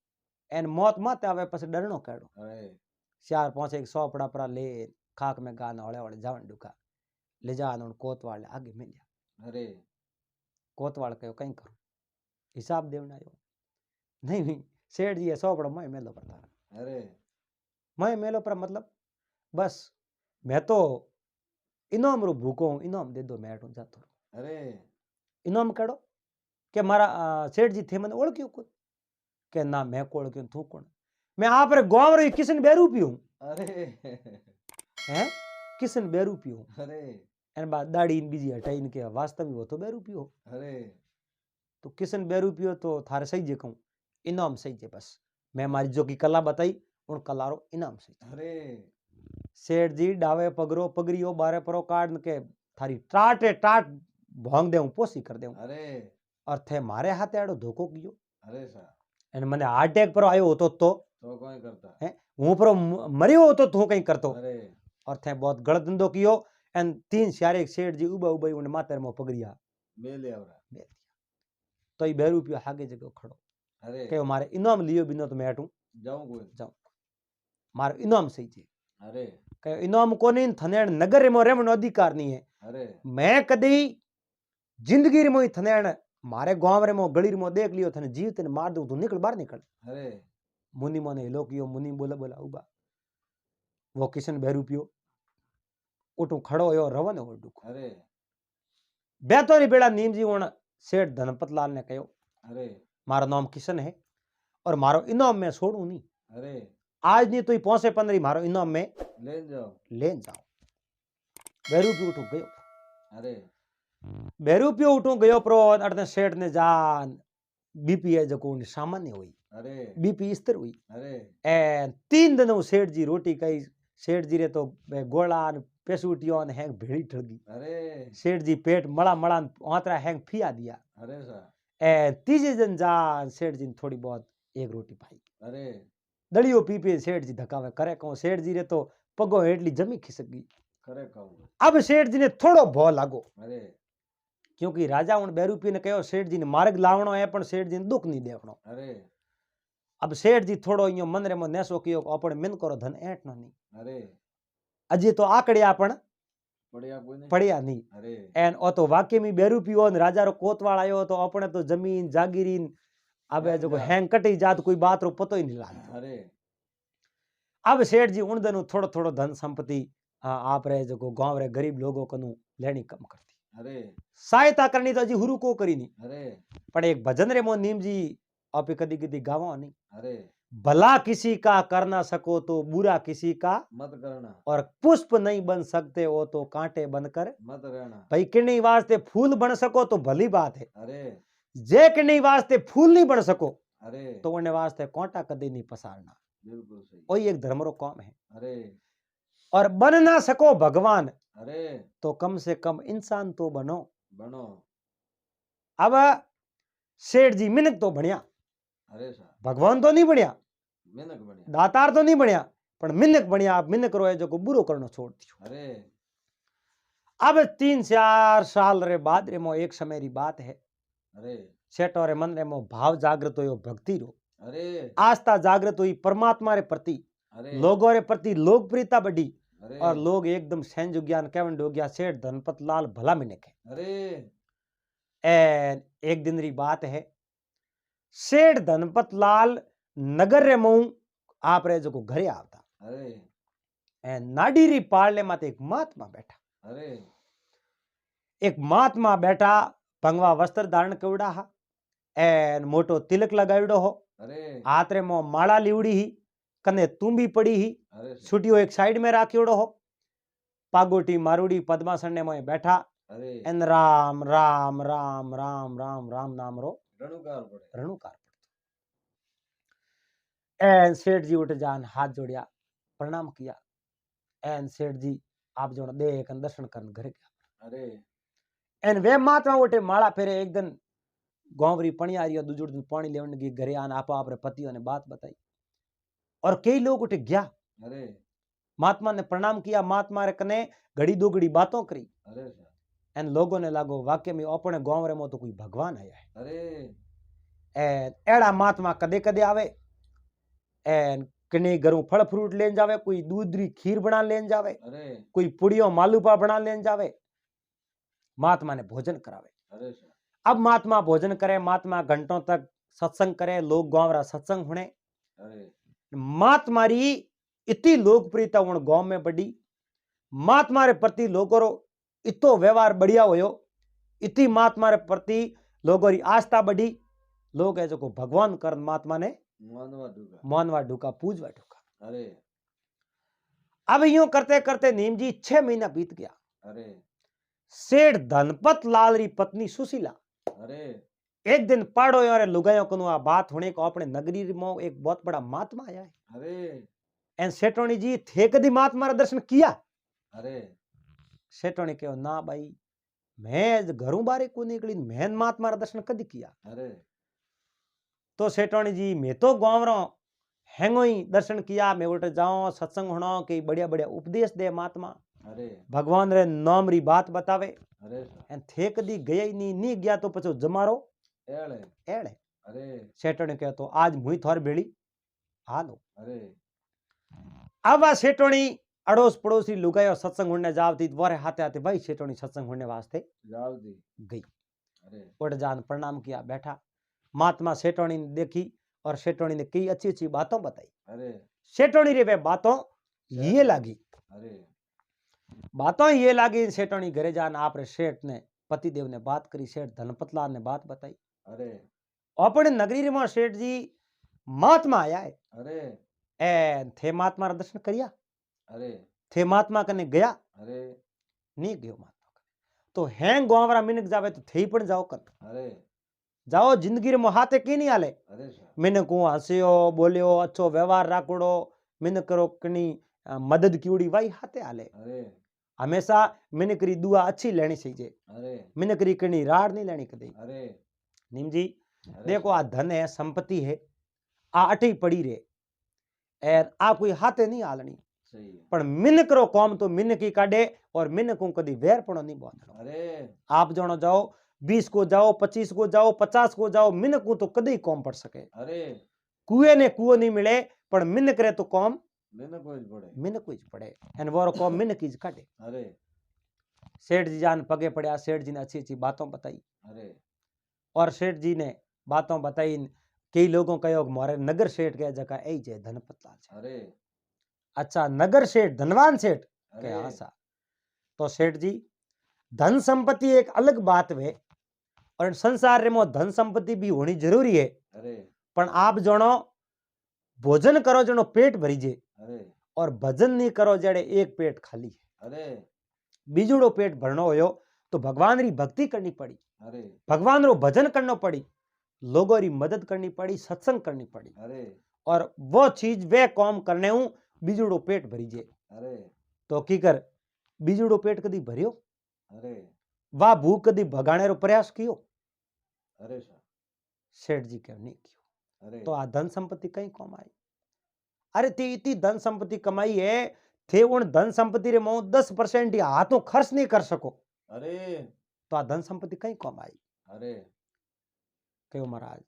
एन मौत मत आवे पछे डरनो केड़ो अरे 4-5 एक सोपड़ा पर ले खाक में गाना हौले हौले जावन डुका ले जान उन कोतवाल आगे मिलिया अरे कोतवाल कहो कहीं करूं हिसाब देवना आयो नहीं सेठ जी सोपड़ो मैं मेलो पर तारा अरे मैं मेलो पर मतलब बस मैं तो इनाम रो भूखो हूं इनाम दे दो मैं हटूं जातो रहूं। अरे इनाम कड़ो के मारा सेठ जी थे मन ओळख्यो कोई के ना मैं को ओळख्यो तू कोण मैं आप रे गांव रो किशन बेरूपी हूं अरे हैं किशन बेरूपी हूं अरे एन बाद दाढ़ी इन बीजी हटाई के वास्तविक वो तो बेरूपी हो अरे तो किशन बेरूपी हो तो थारे सही जे कहूं इनाम सही जे बस मैं मारी जो की कला बताई उन कला रो इनाम सही अरे सेठ जी डावे पगरो पगरियो बारे परो काट के थारी टाटे टाट भोंग देऊं पोसी कर देऊं अरे और थे मारे हाथे आड़ो धोखो कियो अरे सा एन मने हार्ट अटैक पर आयो होतो तो तो कोई करता हैं हूं पर मरियो होतो तू कहीं करतो अरे और थे बहुत गलत धंधो कियो एन 3 सारे सेठ जी उबा उबा उन मातर में पगरिया मेले आवरा दे दिया तो ये 2 रुपया हागे जगह खड़ो अरे के मारे इनाम लियो बिनो तो मैं हटूं जाऊं कोई जाऊं मारो इनाम सही छे अरे के इनाम कोनी थनेण नगर में रेमनो अधिकार नहीं है अरे मैं कदी जिंदगी में थनेण मारे गांव रे मो गली रे मो देख लियो थने जीव तने मार दूं तू निकल बाहर निकल अरे मुनि मोने हिलो कियो मुनि बोला बोला उबा वो किशन बेरूपियो उठू खड़ो होयो रवन हो दुख अरे बेतोरी बेड़ा नीम जी उन सेठ धनपत लाल ने कहो अरे मारो नाम किशन है और मारो इनाम में छोड़ू नहीं अरे आज नहीं तो 5-15 मारो इनाम में ले जाओ ले जाओ बेरूपियो उठू गयो अरे बेरूपियो उठू गयो प्रो अड़ने सेठ ने जान बीपी है जो सामान्य हुई अरे बीपी स्थिर हुई अरे ए 3 दिन सेठ जी रोटी कही सेठ जी रे तो गोला पेसूटियों ने हैंग भेड़ी ठगी अरे सेठ जी पेट मड़ा मड़ा आंतरा हैंग फिया दिया अरे सा ए तीजे दिन जा सेठ जी ने थोड़ी बहुत एक रोटी पाई अरे दलियो पी पी सेठ जी धकावे करे कहूं सेठ जी रे तो पगो हेटली जमी खिसक गई करे कहूँ अब सेठ जी ने थोड़ो भौ लागो अरे क्योंकि राजा उन बेरूपी ने कहो सेठ जी ने मार्ग लावणो है पण सेठ जी ने दुख नहीं देवणो। अरे अब सेठ जी थोड़ो इयो मन रे में नेसो कियो अपन मिन करो धन ऐटनो नहीं। अरे अजी तो आकड़िया पण बढ़िया कोई नहीं। पड़िया नहीं। अरे एन ओ तो वाकई में बेरूपी हो ने राजा रो कोतवाल आयो तो अपने तो जमीन जागीरीन अबे जो हैंग कटी जात कोई बात रो पतो ही नहीं लागतो। अरे अब सेठ जी उन दनु थोड़ो थोड़ो धन संपत्ति आप रे जो गांव रे गरीब लोगों कनु लेनी कम करती। अरे सहायता करनी तो जी हुरु को करी नहीं। अरे पण एक भजन रे मो नीम जी आप कदी कदी गावो नहीं। अरे भला किसी का कर ना सको तो बुरा किसी का, मत करना और पुष्प नहीं बन सकते हो तो कांटे बनकर मत रहना। भाई किन्हीं वास्ते फूल बन सको तो भली बात है, अरे जे किन्हीं वास्ते फूल नहीं बन सको अरे तो उन्हें वास्ते कांटा कदी नहीं पसारना। बिल्कुल सही। वही एक धर्म रो काम है। अरे और बन ना सको भगवान अरे तो कम से कम इंसान तो बनो। बनो। अब सेठ जी मिनक तो बनिया, अरे साहब भगवान तो नहीं बनिया, मिनक बढ़िया। दातार तो नहीं बनिया, पण मिनक बनिया। आप मिनक रो है जो को बुरो करनो छोड़ दियो। अरे अब 3-4 साल रे बाद रे मो एक समय री बात है। अरे सेठो रे मन रे मो भाव जागृत हो भक्ति रो, अरे आस्था जागृत हुई परमात्मा रे प्रति, अरे लोगों रे प्रति लोकप्रियता बढ़ी अरे और लोग एकदम सैंज ज्ञान केवन हो गया सेठ धनपत लाल भला मिनक है। अरे एन एक दिन री बात है, सेठ धनपत लाल नगर रे मऊ आप रे जो घरे आवता। अरे एन नाडी री पाड़ले माते एक महात्मा बैठा। अरे एक महात्मा बैठा, भंगवा वस्त्र धारण कवड़ा हा, एन मोटो तिलक लगावड़ो हो, अरे हाथ रे मो माला लीवड़ी ही, कने तुम्बी पड़ी ही, अरे छुटियो एक साइड में राखियोड़ो हो, पागोटी मारूड़ी पद्मासन ने मोए बैठा। अरे एन राम राम राम राम राम राम नाम रो रणुकार पड़े। रणुकार पड़तो। एन सेठ जी उठ जान हाथ जोड़िया प्रणाम किया। एन सेठ जी आप जो देख दर्शन करन घर गया। अरे एन वे महात्मा उठे माला फेरे एक दिन गोवरी पणियारियो दूजोड़ दिन पानी लेवन गई घरे आन आपा आपरे पतियों ने बात बताई और कई लोग उठे गया। अरे महात्मा ने प्रणाम किया, महात्मा रे कने घड़ी दो घड़ी बातों करी। अरे साहब एन लोगों ने लागो वाक्य में अपने गांव रे मो तो कोई भगवान आया है। अरे एन एड़ा महात्मा कदे कदे आवे, एन कने घरों फल फ्रूट लेन जावे, कोई दूध री खीर बना लेन जावे, अरे कोई पुड़ियो मालूपा बना लेन जावे, महात्मा ने भोजन करावे। अरे साहब अब महात्मा भोजन करे, महात्मा घंटों तक सत्संग करे, लोग गांव रा सत्संग हुणे। अरे महात्मा री इतनी लोकप्रियता उन गांव में बढ़ी, महात्मा रे प्रति लोगों रो इतो व्यवहार बढ़िया होयो, इतनी महात्मा रे प्रति लोगों री आस्था बढ़ी। लोग है जो को भगवान कर महात्मा ने मानवा ढूका पूजवा ढूका। अरे अब यूं करते करते नीम जी 6 महीना बीत गया। अरे सेठ धनपत लाल री पत्नी सुशीला अरे एक दिन पाड़ो और लुगायो कनु आ बात होने को अपने नगरी में एक बहुत बड़ा महात्मा आया है। अरे एन सेठोनी जी थे कदी महात्मा रा दर्शन किया? अरे सेठोनी कहो ना भाई मैं घरों बारे को निकली मैंने महात्मा रा दर्शन कदी किया। अरे तो सेठोनी जी मैं तो गांव रो हैंगो ही दर्शन किया, मैं उठ जाऊं सत्संग होना कई बढ़िया बढ़िया उपदेश दे महात्मा, अरे भगवान रे नाम री बात बतावे। अरे एन थे कदी गया ही नहीं गया तो पछो जमारो एड़े एड़े। अरे सेठोनी कहो तो आज मुई थोर भेड़ी हालो। अरे अब आ सेठोनी अड़ोस पड़ोसी लुगायो सत्संग होने जावती वारे हाथे हाथे भाई सेठोनी सत्संग होने वास्ते जाओ दी गई। अरे उठ जान प्रणाम किया बैठा। महात्मा सेठोनी ने देखी और सेठोनी ने कई अच्छी अच्छी बातों बताई। अरे सेठोनी रे वे बातों ये लागी, अरे बातों ये लागी। सेठोनी घरे जान आप रे सेठ ने पतिदेव ने बात करी, सेठ धनपतलाल ने बात बताई। अरे अपने नगरी में सेठ जी महात्मा आया है। अरे ए थे महात्मा रा दर्शन करिया? अरे थे महात्मा कने गया? अरे नहीं गयो महात्मा कने। तो हैं गांवरा मिनक जावे तो थे ही पण जाओ कर अरे जाओ जिंदगी रे हाथे की नहीं आले। अरे साहब मिनक को हंसियो बोलियो अच्छो व्यवहार राखोड़ो मिनक करो कनी मदद कीड़ी वाई हाथे आले। अरे हमेशा मिनक री दुआ अच्छी लेनी चाहिए, अरे मिनक री कनी राड़ नहीं लेनी कदे। अरे नीम जी अरे देखो आ धन है संपत्ति है आ अठी पड़ी रे एर आ कोई हाथे नहीं आलनी, सही है। पण मिनक रो काम तो मिनक ही काढे और मिनक को कदी वेरपणो नहीं बांधणो। अरे आप जणो जाओ 20 को जाओ, 25 को जाओ, 50 को जाओ, मिनक को तो कदे कोम पड़ सके। अरे कुएं ने कुओ नहीं मिले पण मिनक रे तो कोम मैंने कोई पड़े। मिनक ही पड़े एन वो कोम मिनक ही काटे। अरे सेठ जी जान पगे पड़या, सेठ जी ने अच्छी अच्छी बातों बताई अरे और सेठ जी ने बातों बताई। कई लोगों कहो मारे नगर सेठ के जगह ऐ जे धनपत लाल छे। अरे अच्छा नगर सेठ धनवान सेठ के अरे हाँ सा। तो सेठ जी धन संपत्ति एक अलग बात है और संसार में धन संपत्ति भी होनी जरूरी है अरे पण आप जणो भोजन करो जणो पेट भरी जे अरे और भजन नहीं करो जड़े एक पेट खाली है। अरे बीजूड़ो पेट भरनो होयो तो भगवान री भक्ति करनी पड़ी, अरे भगवान रो भजन करनो पड़ी, लोगों री मदद करनी पड़ी, सत्संग करनी पड़ी अरे और वो चीज वे काम करने हूं बीजूड़ो पेट भरी जे। अरे तो की कर बीजूड़ो पेट कदी भरियो, अरे वाह भूख कदी भगाने रो प्रयास कियो? अरे सर सेठ जी के नहीं कियो। अरे तो आ धन संपत्ति कहीं कम आई। अरे ते इतनी धन संपत्ति कमाई है थे उन धन संपत्ति रे मो 10% या हाथों खर्च नहीं कर सको अरे तो आ धन संपत्ति कहीं कम आई। अरे क्यों महाराज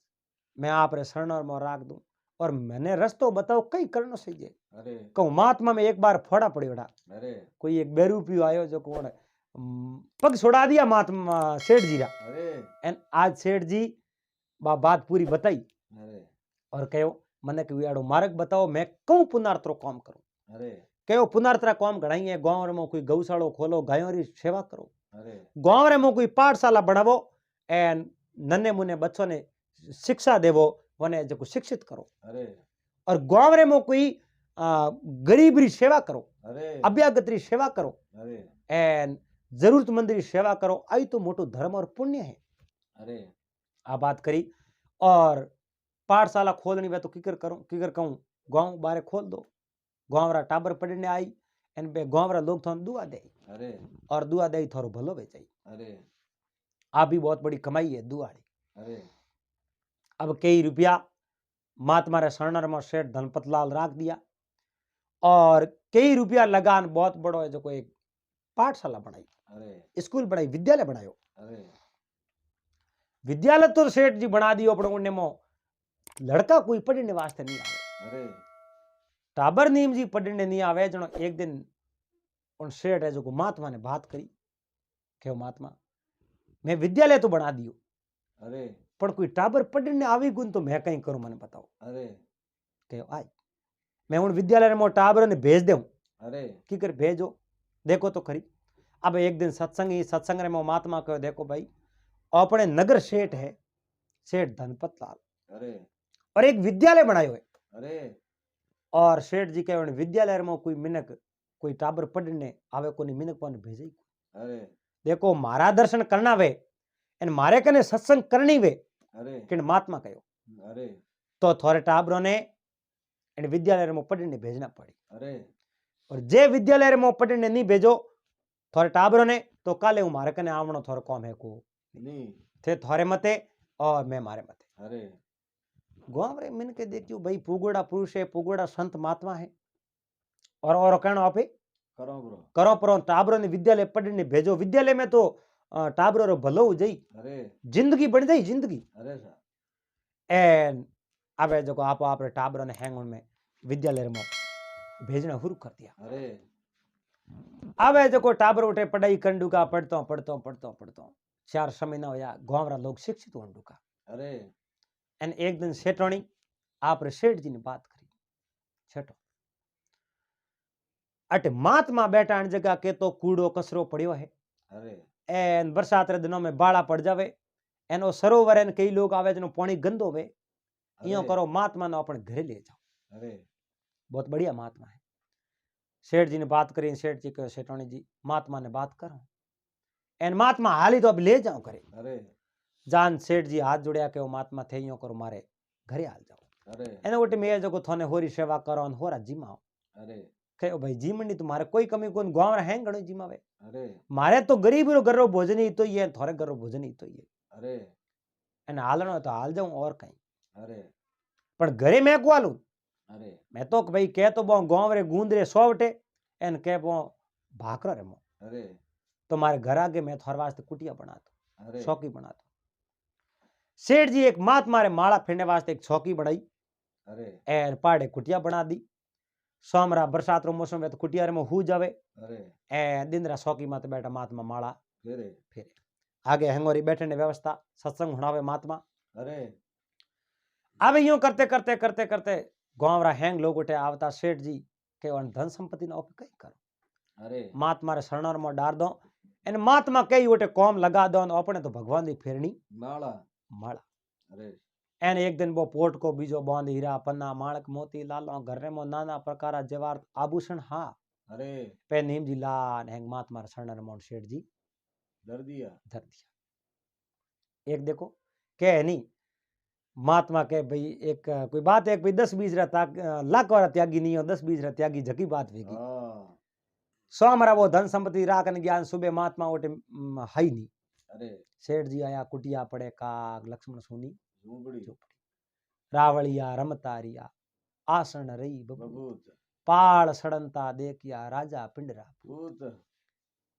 मैं आप रे शरण और राख दूं और मैंने रस्तो बताओ कई करनो सही जे। अरे कहूं महात्मा में एक बार फोड़ा पड़ियोड़ा अरे कोई एक बेरूपियो आयो जो कौन पग छोड़ा दिया महात्मा सेठ जी रा। अरे एन आज सेठ जी बात पूरी बताई अरे और कहो मने कि याड़ो मार्ग बताओ मैं कहूं पुनार्थ काम करूं। अरे कहो पुनार्थ काम घणाई है गांव में कोई गौशालो खोलो गायों री सेवा करो, अरे गांव में कोई पाठशाला बनावो एन नन्हे मुन्ने बच्चों ने शिक्षा देवो वने जो शिक्षित करो अरे और गांव में कोई गरीब री सेवा करो, अरे अभ्यागत री सेवा करो अरे एन जरूरतमंद री सेवा करो। आई तो मोटो धर्म और पुण्य है। अरे आ बात करी और पाठशाला खोलनी वे तो किकर करूं किकर कहूं गांव बारे खोल दो, गांव रा टाबर पढ़ने आई एन बे गांव रा लोग थाने दुआ दे अरे और दुआ दे थारो भलो वे जाई। अरे आ भी बहुत बड़ी कमाई है दुआड़ी। अरे अब कई रुपया महात्मा रे शरणर में सेठ धनपत लाल राख दिया और कई रुपया लगान बहुत बड़ो है जो कोई पाठशाला बनाई, अरे स्कूल बनाई, विद्यालय बनायो। अरे विद्यालय तो सेठ जी बना दियो पण उन्ने मो लड़का कोई पढ़ने वास्ते नहीं आवे, अरे टाबर नीम जी पढ़ने नहीं आवे। जनो एक दिन उन सेठ है जो महात्मा ने बात करी कि महात्मा मैं विद्यालय तो बना दियो अरे पर कोई टाबर पढ़ने आवी गुण तो मैं कहीं करूं मने बताओ। अरे कहो आई मैं उन विद्यालय में टाबर ने भेज दूं। अरे की कर भेजो देखो तो खरी। अब एक दिन सत्संग रे में महात्मा कहो देखो भाई अपने नगर सेठ है सेठ धनपत लाल अरे और एक विद्यालय बनायो है अरे और सेठ जी कहे विद्यालय में कोई मिनक कोई टाबर पढ़ने आवे कोनी मिनक कोने भेजे। अरे देखो मारा दर्शन करना वे एन मारे कने सत्संग करनी वे अरे कि महात्मा कहो अरे तो थोड़े टाबरों ने इन विद्यालय में पढ़ने भेजना पड़ी अरे और जे विद्यालय में पढ़ने नहीं भेजो थोड़े टाबरों ने तो काले हूं मारे कने आवणो थोड़ो कौम है को नहीं थे थोड़े मते और मैं मारे मते। अरे गांव रे मिन के देखियो भाई पुगोड़ा पुरुष है पुगोड़ा संत महात्मा है और कहना आप करो ब्रो करो पर टाबरों ने विद्यालय पढ़ने भेजो। विद्यालय में तो टाबरों रो भलो हो जाई, अरे जिंदगी बन जाई जिंदगी। अरे सर एन अब जो आप रे टाबरों ने हैंग में विद्यालय में भेजना शुरू कर दिया। अरे अब जो टाबर उठे पढ़ाई कंडू का पढ़तो 4 महीना होया गांव रा लोग शिक्षित होंडू का। अरे एन एक दिन सेठोनी आप रे सेठ जी ने बात करी सेठो अटे महात्मा बैठा अन जगह के तो कूड़ो कसरो पड़ियो है अरे एन बरसात रे दिनों में बाड़ा पड़ जावे एनो सरोवर एन कई लोग आवे जनो पानी गंदो वे इयो करो महात्मा ने अपने घरे ले जाओ। अरे बहुत बढ़िया महात्मा है। सेठ जी ने बात करी सेठ जी कहो सेठोनी जी महात्मा ने बात करो एन महात्मा हाली तो अब ले जाओ करे। अरे जान सेठ जी हाथ जोड़या के महात्मा थे यो करो मारे घरे हाल जाओ। अरे एने उठे मैं जो थोने होरी सेवा करो न होरा जिमाओ। अरे कहो भाई जीमनी तुम्हारे कोई कमी कोन गांव रे हैं घणो जिमावे अरे मारे तो गरीब रो घर रो भोजन ही तो ये थोड़े घर रो भोजन ही तो ये अरे एने हालनो तो हाल जाऊं और कहीं अरे पर घरे मैं को हालू अरे मैं तो भाई कह तो बो गांव रे गूंद रे सोवटे एन कह बो भाकरो रे मो अरे तो मारे घर आगे मैं थोर वास्ते कुटिया बना दो अरे चौकी बना दो। सेठ जी एक महात्मा रे माला फेरने वास्ते एक चौकी बनाई अरे एर पाड़े कुटिया बना दी। सोमरा बरसात रो मौसम है तो कुटिया में हु जावे अरे ए दिन रा चौकी माते बैठा महात्मा माला फेरे फेरे। आगे हेंगोरी बैठने व्यवस्था सत्संग हुणावे महात्मा। अरे अब यूं करते करते करते करते गांव रा हैंग लोग उठे आवता सेठ जी के वन धन संपत्ति ना कई करो अरे महात्मा रे शरणर में डार दो एन महात्मा कई उठे कॉम लगा दो अपने तो भगवान दी फेरनी माला माला। अरे एन एक दिन वो पोट को बीजो बांध हीरा पन्ना माणक मोती लालो घर में नाना प्रकार जेवार आभूषण हाँ अरे पे नीम जी लान हैंग महात्मा रे शरणर में सेठ जी धर दिया धर दिया। एक देखो के नहीं महात्मा के भाई एक कोई बात है भाई 10-20 लाख वाला त्यागी नहीं हो 10-20 त्यागी झकी बात वेगी हाँ सो हमारा वो धन संपत्ति राखन ज्ञान सुबह महात्मा उठे है नहीं। अरे सेठ जी आया कुटिया पड़े काग लक्ष्मण सुनी झूपड़ी झोपड़ी रावलिया रमतारिया आसन रही बबूत बबूत पाल सड़नता देखिया राजा पिंडरा भूत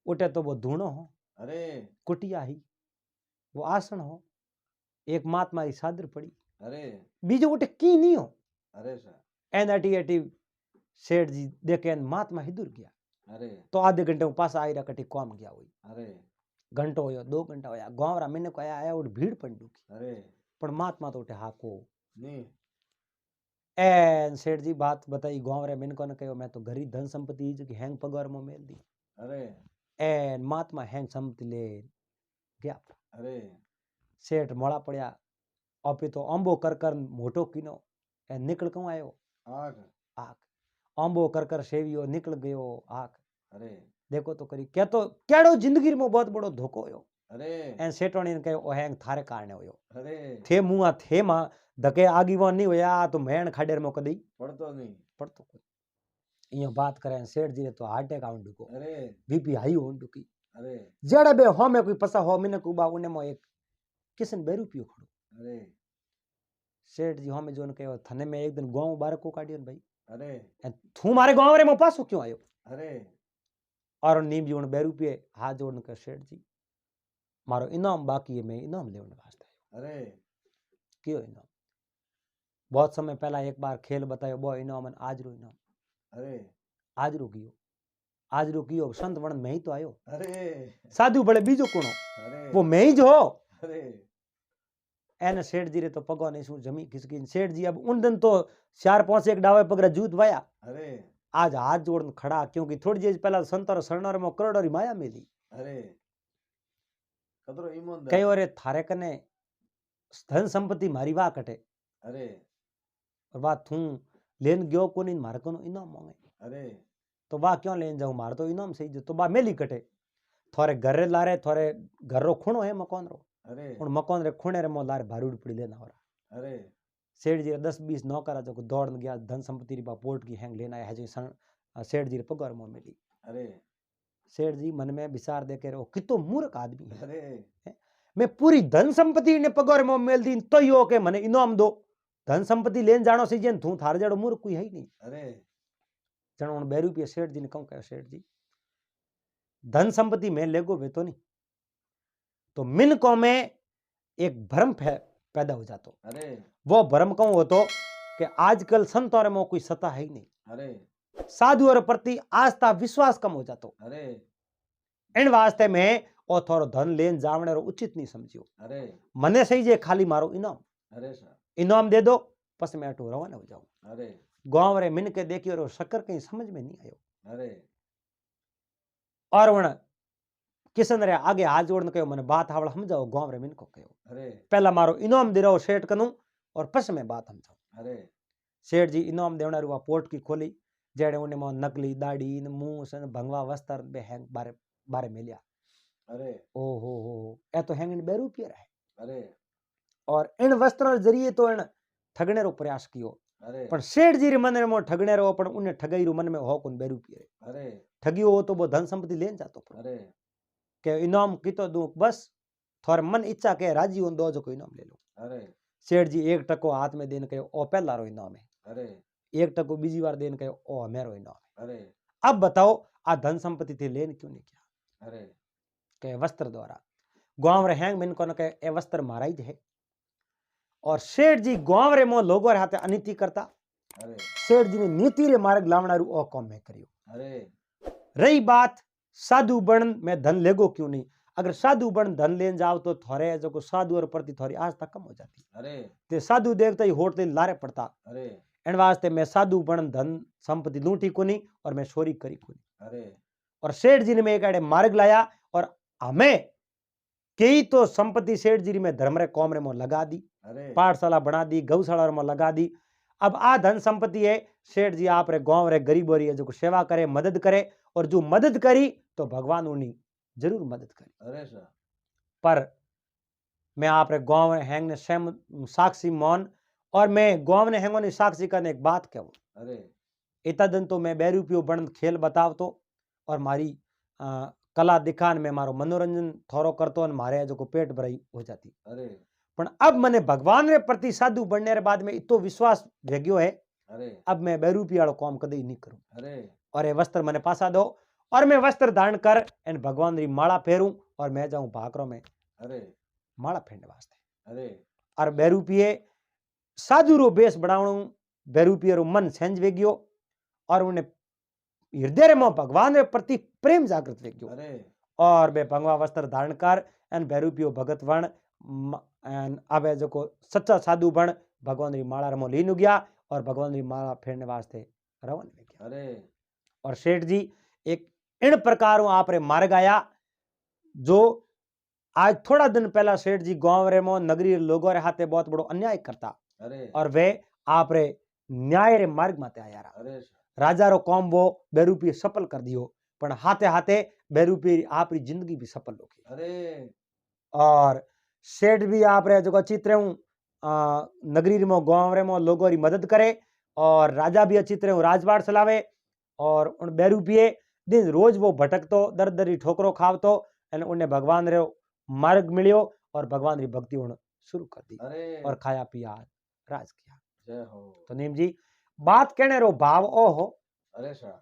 उठे तो वो धूणो हो अरे कुटिया ही वो आसन हो एक महात्मा की सादर पड़ी अरे बीजो उठे की नहीं हो अरे सा एन अटी अटी सेठ जी देखे महात्मा हिदुर गया अरे तो आधे घंटे में पास आई रहा कटी कॉम गया हुई अरे घंटो होयो 2 घंटा होया गांव रा मिने को आया उठ भीड़ पड़ दुखी अरे पण महात्मा तो उठे हाको नहीं एन सेठ जी बात बताई गांव रे मिनको ने कहो मैं तो घरी धन संपत्ति जो कि हैंग पगार में मेल दी अरे एन महात्मा हैंग संपत्ति ले गया अरे सेठ मोड़ा पड़या ऑपी तो अंबो कर कर मोटो कीनो ए निकल क्यों आयो आग आग अंबो कर कर सेवियो निकल गयो आग अरे देखो तो करी क्या तो केड़ो जिंदगी में बहुत बड़ो धोखो होयो अरे एन सेठोनी ने कहो ओ हैंग थारे कारणे होयो अरे थे मुआ थे मा धके आगीवान नहीं होया तो मैण खाडेर में कदी पड़तो नहीं पड़तो कोई इयो बात करे सेठ जी ने तो हार्ट अटैक आउं डुको अरे बीपी हाई होन डुकी अरे जेड़े बे हो में कोई पसा हो मिने कुबा उने मो एक किसन बेरू पियो खड़ो अरे सेठ जी हमें जोन कहो थने में एक दिन गांव बार को काडियो न भाई अरे ए तू मारे गांव रे मो पासो क्यों आयो अरे और नीम जी उन बेरू पिए हाथ जोड़न के सेठ जी मारो इनाम बाकी है मैं इनाम लेवन वास्ते आयो अरे क्यों इनाम बहुत समय पहला एक बार खेल बतायो बो इनाम अन आज रो इनाम अरे आज रो कियो संत वण में ही तो आयो अरे साधु बड़े बीजो कोणो अरे वो मैं ही जो अरे एने सेठ जी रे तो पगो नहीं सु जमी खिसकी सेठ जी अब उन दिन तो 4-5 एक डावे पगरा जूत वाया अरे आज हाथ जोड़न खड़ा क्योंकि थोड़ी देर पहला संतर शरणर में करोड़ री माया मिली अरे कतरो ईमानदार कई और थारे कने धन संपत्ति मारी वा कटे अरे और बात थू लेन गयो कोनी मारे कोनो इनाम मांगे अरे तो बा क्यों लेन जाऊं मार तो इनाम सही जो तो बा मेली कटे थोरे घर रे लारे थोरे घर रो खुणो है मकान रो अरे उन मकान रे खुणे रे मो लारे भारूड पड़ी लेना हो रहा अरे सेठ जी 10-20 नौकर जो दौड़न गया धन संपत्ति री बा पोर्ट की हैंग लेना है जो सेठ जी रे पगार मो मिली अरे सेठ जी मन में विचार देके रो कितो मूर्ख आदमी है अरे मैं पूरी धन संपत्ति ने पगार में मेल दी तो यो के मने इनाम दो धन संपत्ति लेन जानो सी जेन तू थार जड़ो मूर्ख कोई है ही नहीं अरे जण उन 2 रुपये सेठ जी ने कहूं कहे सेठ जी धन संपत्ति में लेगो वे तो नहीं तो मिनको में एक भ्रम पैदा हो जातो अरे वो भ्रम कहूं हो तो कि आजकल संतों रे में कोई सत्ता है ही नहीं अरे साधुओं प्रति आस्था विश्वास कम हो जातो अरे इन वास्ते में ओ थोरो धन लेन जावणे रो उचित नहीं समझियो अरे मने सही जे खाली मारो इनाम अरे सा इनाम दे दो बस मैं अटो रवाना हो जाऊं अरे गांव रे मिन के देखियो रो शक्कर कहीं समझ में नहीं आयो अरे और वण किशन रे आगे हाथ जोड़न कहो मने बात आवड़ समझाओ गांव रे मिन को कहो अरे पहला मारो इनाम दे रहो सेठ कनु और पस में बात समझाओ अरे सेठ जी इनाम देवना रुआ पोर्ट की खोली जेड़े उन्हें मो नकली दाढ़ी न मुंह सन भंगवा वस्त्र बे हैंग बारे बारे मिलिया अरे ओ हो ए तो हैंग 2 रुपये रहे अरे और इन वस्त्र जरिए तो इन ठगने रो प्रयास कियो अरे पण सेठ जी रे मन में ठगने रो पण उन्हें ठगाई रो मन में हो कोन 2 रुपये अरे ठगियो हो तो वो धन संपत्ति लेन जातो अरे के इनाम की तो दू बस थोर मन इच्छा के राजी हो दो जो कोई इनाम ले लो अरे सेठ जी 1 टको हाथ में देन के ओ पहला रो इनाम है अरे 1 टको बीजी बार देन के ओ मेरो इनाम है अरे अब बताओ आ धन संपत्ति थी लेन क्यों नहीं किया अरे के वस्त्र द्वारा गांव रे हैंग मिन को के ए वस्त्र मारा ही है और सेठ जी गांव रे मो लोगो रे हाथे अनिति करता अरे सेठ जी ने नीति रे मार्ग लावणारू ओ काम में करियो। अरे रही बात साधु बन में धन लेगो क्यों नहीं, अगर साधु बन धन लेन जाओ तो थोड़े जो को साधु और प्रति थोड़ी आस्था कम हो जाती। अरे ते साधु देखते ही होट ते लारे पड़ता। अरे एन वास्ते मैं साधु बन धन संपत्ति लूटी कोनी और मैं चोरी करी कोनी। अरे और सेठ जी ने मैं एक मार्ग लाया और हमें कई तो संपत्ति सेठ जी में धर्म रे कौम रे में लगा दी, अरे पाठशाला बना दी, गौशाला में लगा दी। अब आ धन संपत्ति है सेठ जी आप रे गांव रे गरीबों री जो सेवा करे मदद करे और जो मदद करी तो भगवान उन्हीं जरूर मदद करी। अरे सर पर मैं आप रे गांव रे हैंग ने साक्षी मौन और मैं गांव ने हैंगो ने साक्षी करने एक बात कहूं। अरे इतना दिन तो मैं 2 रुपये बन खेल बतावतो और मारी कला दिखान में मारो मनोरंजन थोरो करतो और मारे जो को पेट भराई हो जाती। अरे पण अब मने भगवान रे प्रति साधु बनने रे बाद में इतो विश्वास भेग्यो है अरे अब मैं 2 रुपये वालो काम कदे नहीं करूं। अरे और ये वस्त्र मने पासा दो और मैं वस्त्र धारण कर एन भगवान री माला फेरूं और मैं जाऊं भाकरो में अरे माला फेरने वास्ते। अरे और 2 रुपये साधु रो बेस बनावणो 2 रुपये रो मन सेंज वेग्यो और उन्हें हृदय रे में भगवान रे प्रति प्रेम जागृत वेग्यो। अरे और बे भगवा वस्त्र धारण कर एन 2 रुपयो भगत वण एन आवे जो को सच्चा साधु बन भगवान री माला रे मो लीन गया और भगवान री माला फेरने वास्ते रवन में गया। अरे और सेठ जी एक इन प्रकार आप रे मार्ग आया जो आज थोड़ा दिन पहला सेठ जी गांव रे मो नगरी लोगों रे हाथे बहुत बड़ो अन्याय करता अरे और वे आप रे न्याय रे मार्ग माते आया रहा। अरे सर राजा रो कॉम वो 2 रुपये सफल कर दियो पण हाथे हाथे 2 रुपये आप री जिंदगी भी सफल होगी। अरे और सेठ भी आप रे जो चित्र हूं नगरी रे मो गांव रे मो लोगों री मदद करे और राजा भी अच्छी तरह राजवाड़ चलावे और उन 2 रुपये दिन रोज वो भटकतो दर दरी ठोकरो खावतो एने उन्हें भगवान रे मार्ग मिलियो और भगवान री भक्ति उन शुरू कर दी अरे और खाया पिया राज किया। जय हो तो नीम जी बात कहने रो भाव ओ हो अरे सर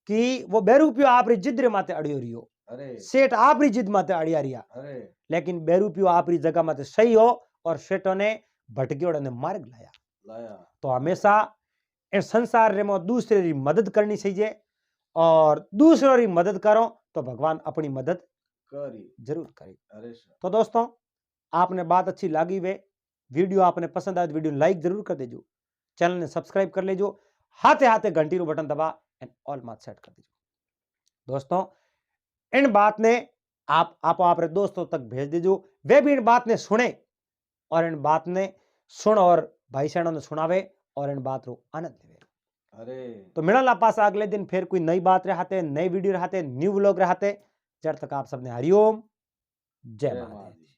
कि वो 2 रुपयो आप री जिद रे माते अड़ियो रियो अरे सेठ आप री जिद माते अड़िया रिया अरे लेकिन 2 रुपयो आप री जगह माते सही हो और सेठों ने भटकियोड़ ने मार्ग लाया। लाया तो हमेशा इस संसार रे में दूसरे री मदद करनी चाहिए और दूसरों री मदद करो तो भगवान अपनी मदद करी जरूर करे। अरे सर तो दोस्तों आपने बात अच्छी लगी वे वीडियो आपने पसंद आए तो वीडियो लाइक जरूर कर दीजिए, चैनल ने सब्सक्राइब कर लीजिए, हाथे हाथे घंटी रो बटन दबा एंड ऑल मात सेट कर दीजिए। दोस्तों इन बात ने आप रे दोस्तों तक भेज दीजिए, वे भी इन बात ने सुने और इन बात ने सुन और भाई सैनों ने सुनावे और इन बात रो आनंद लेवे। अरे तो मिलल पास अगले दिन फिर कोई नई बात रहते नई वीडियो रहते न्यू व्लॉग रहते। जब तक आप सबने हरिओम जय जय महादेव। महादेव।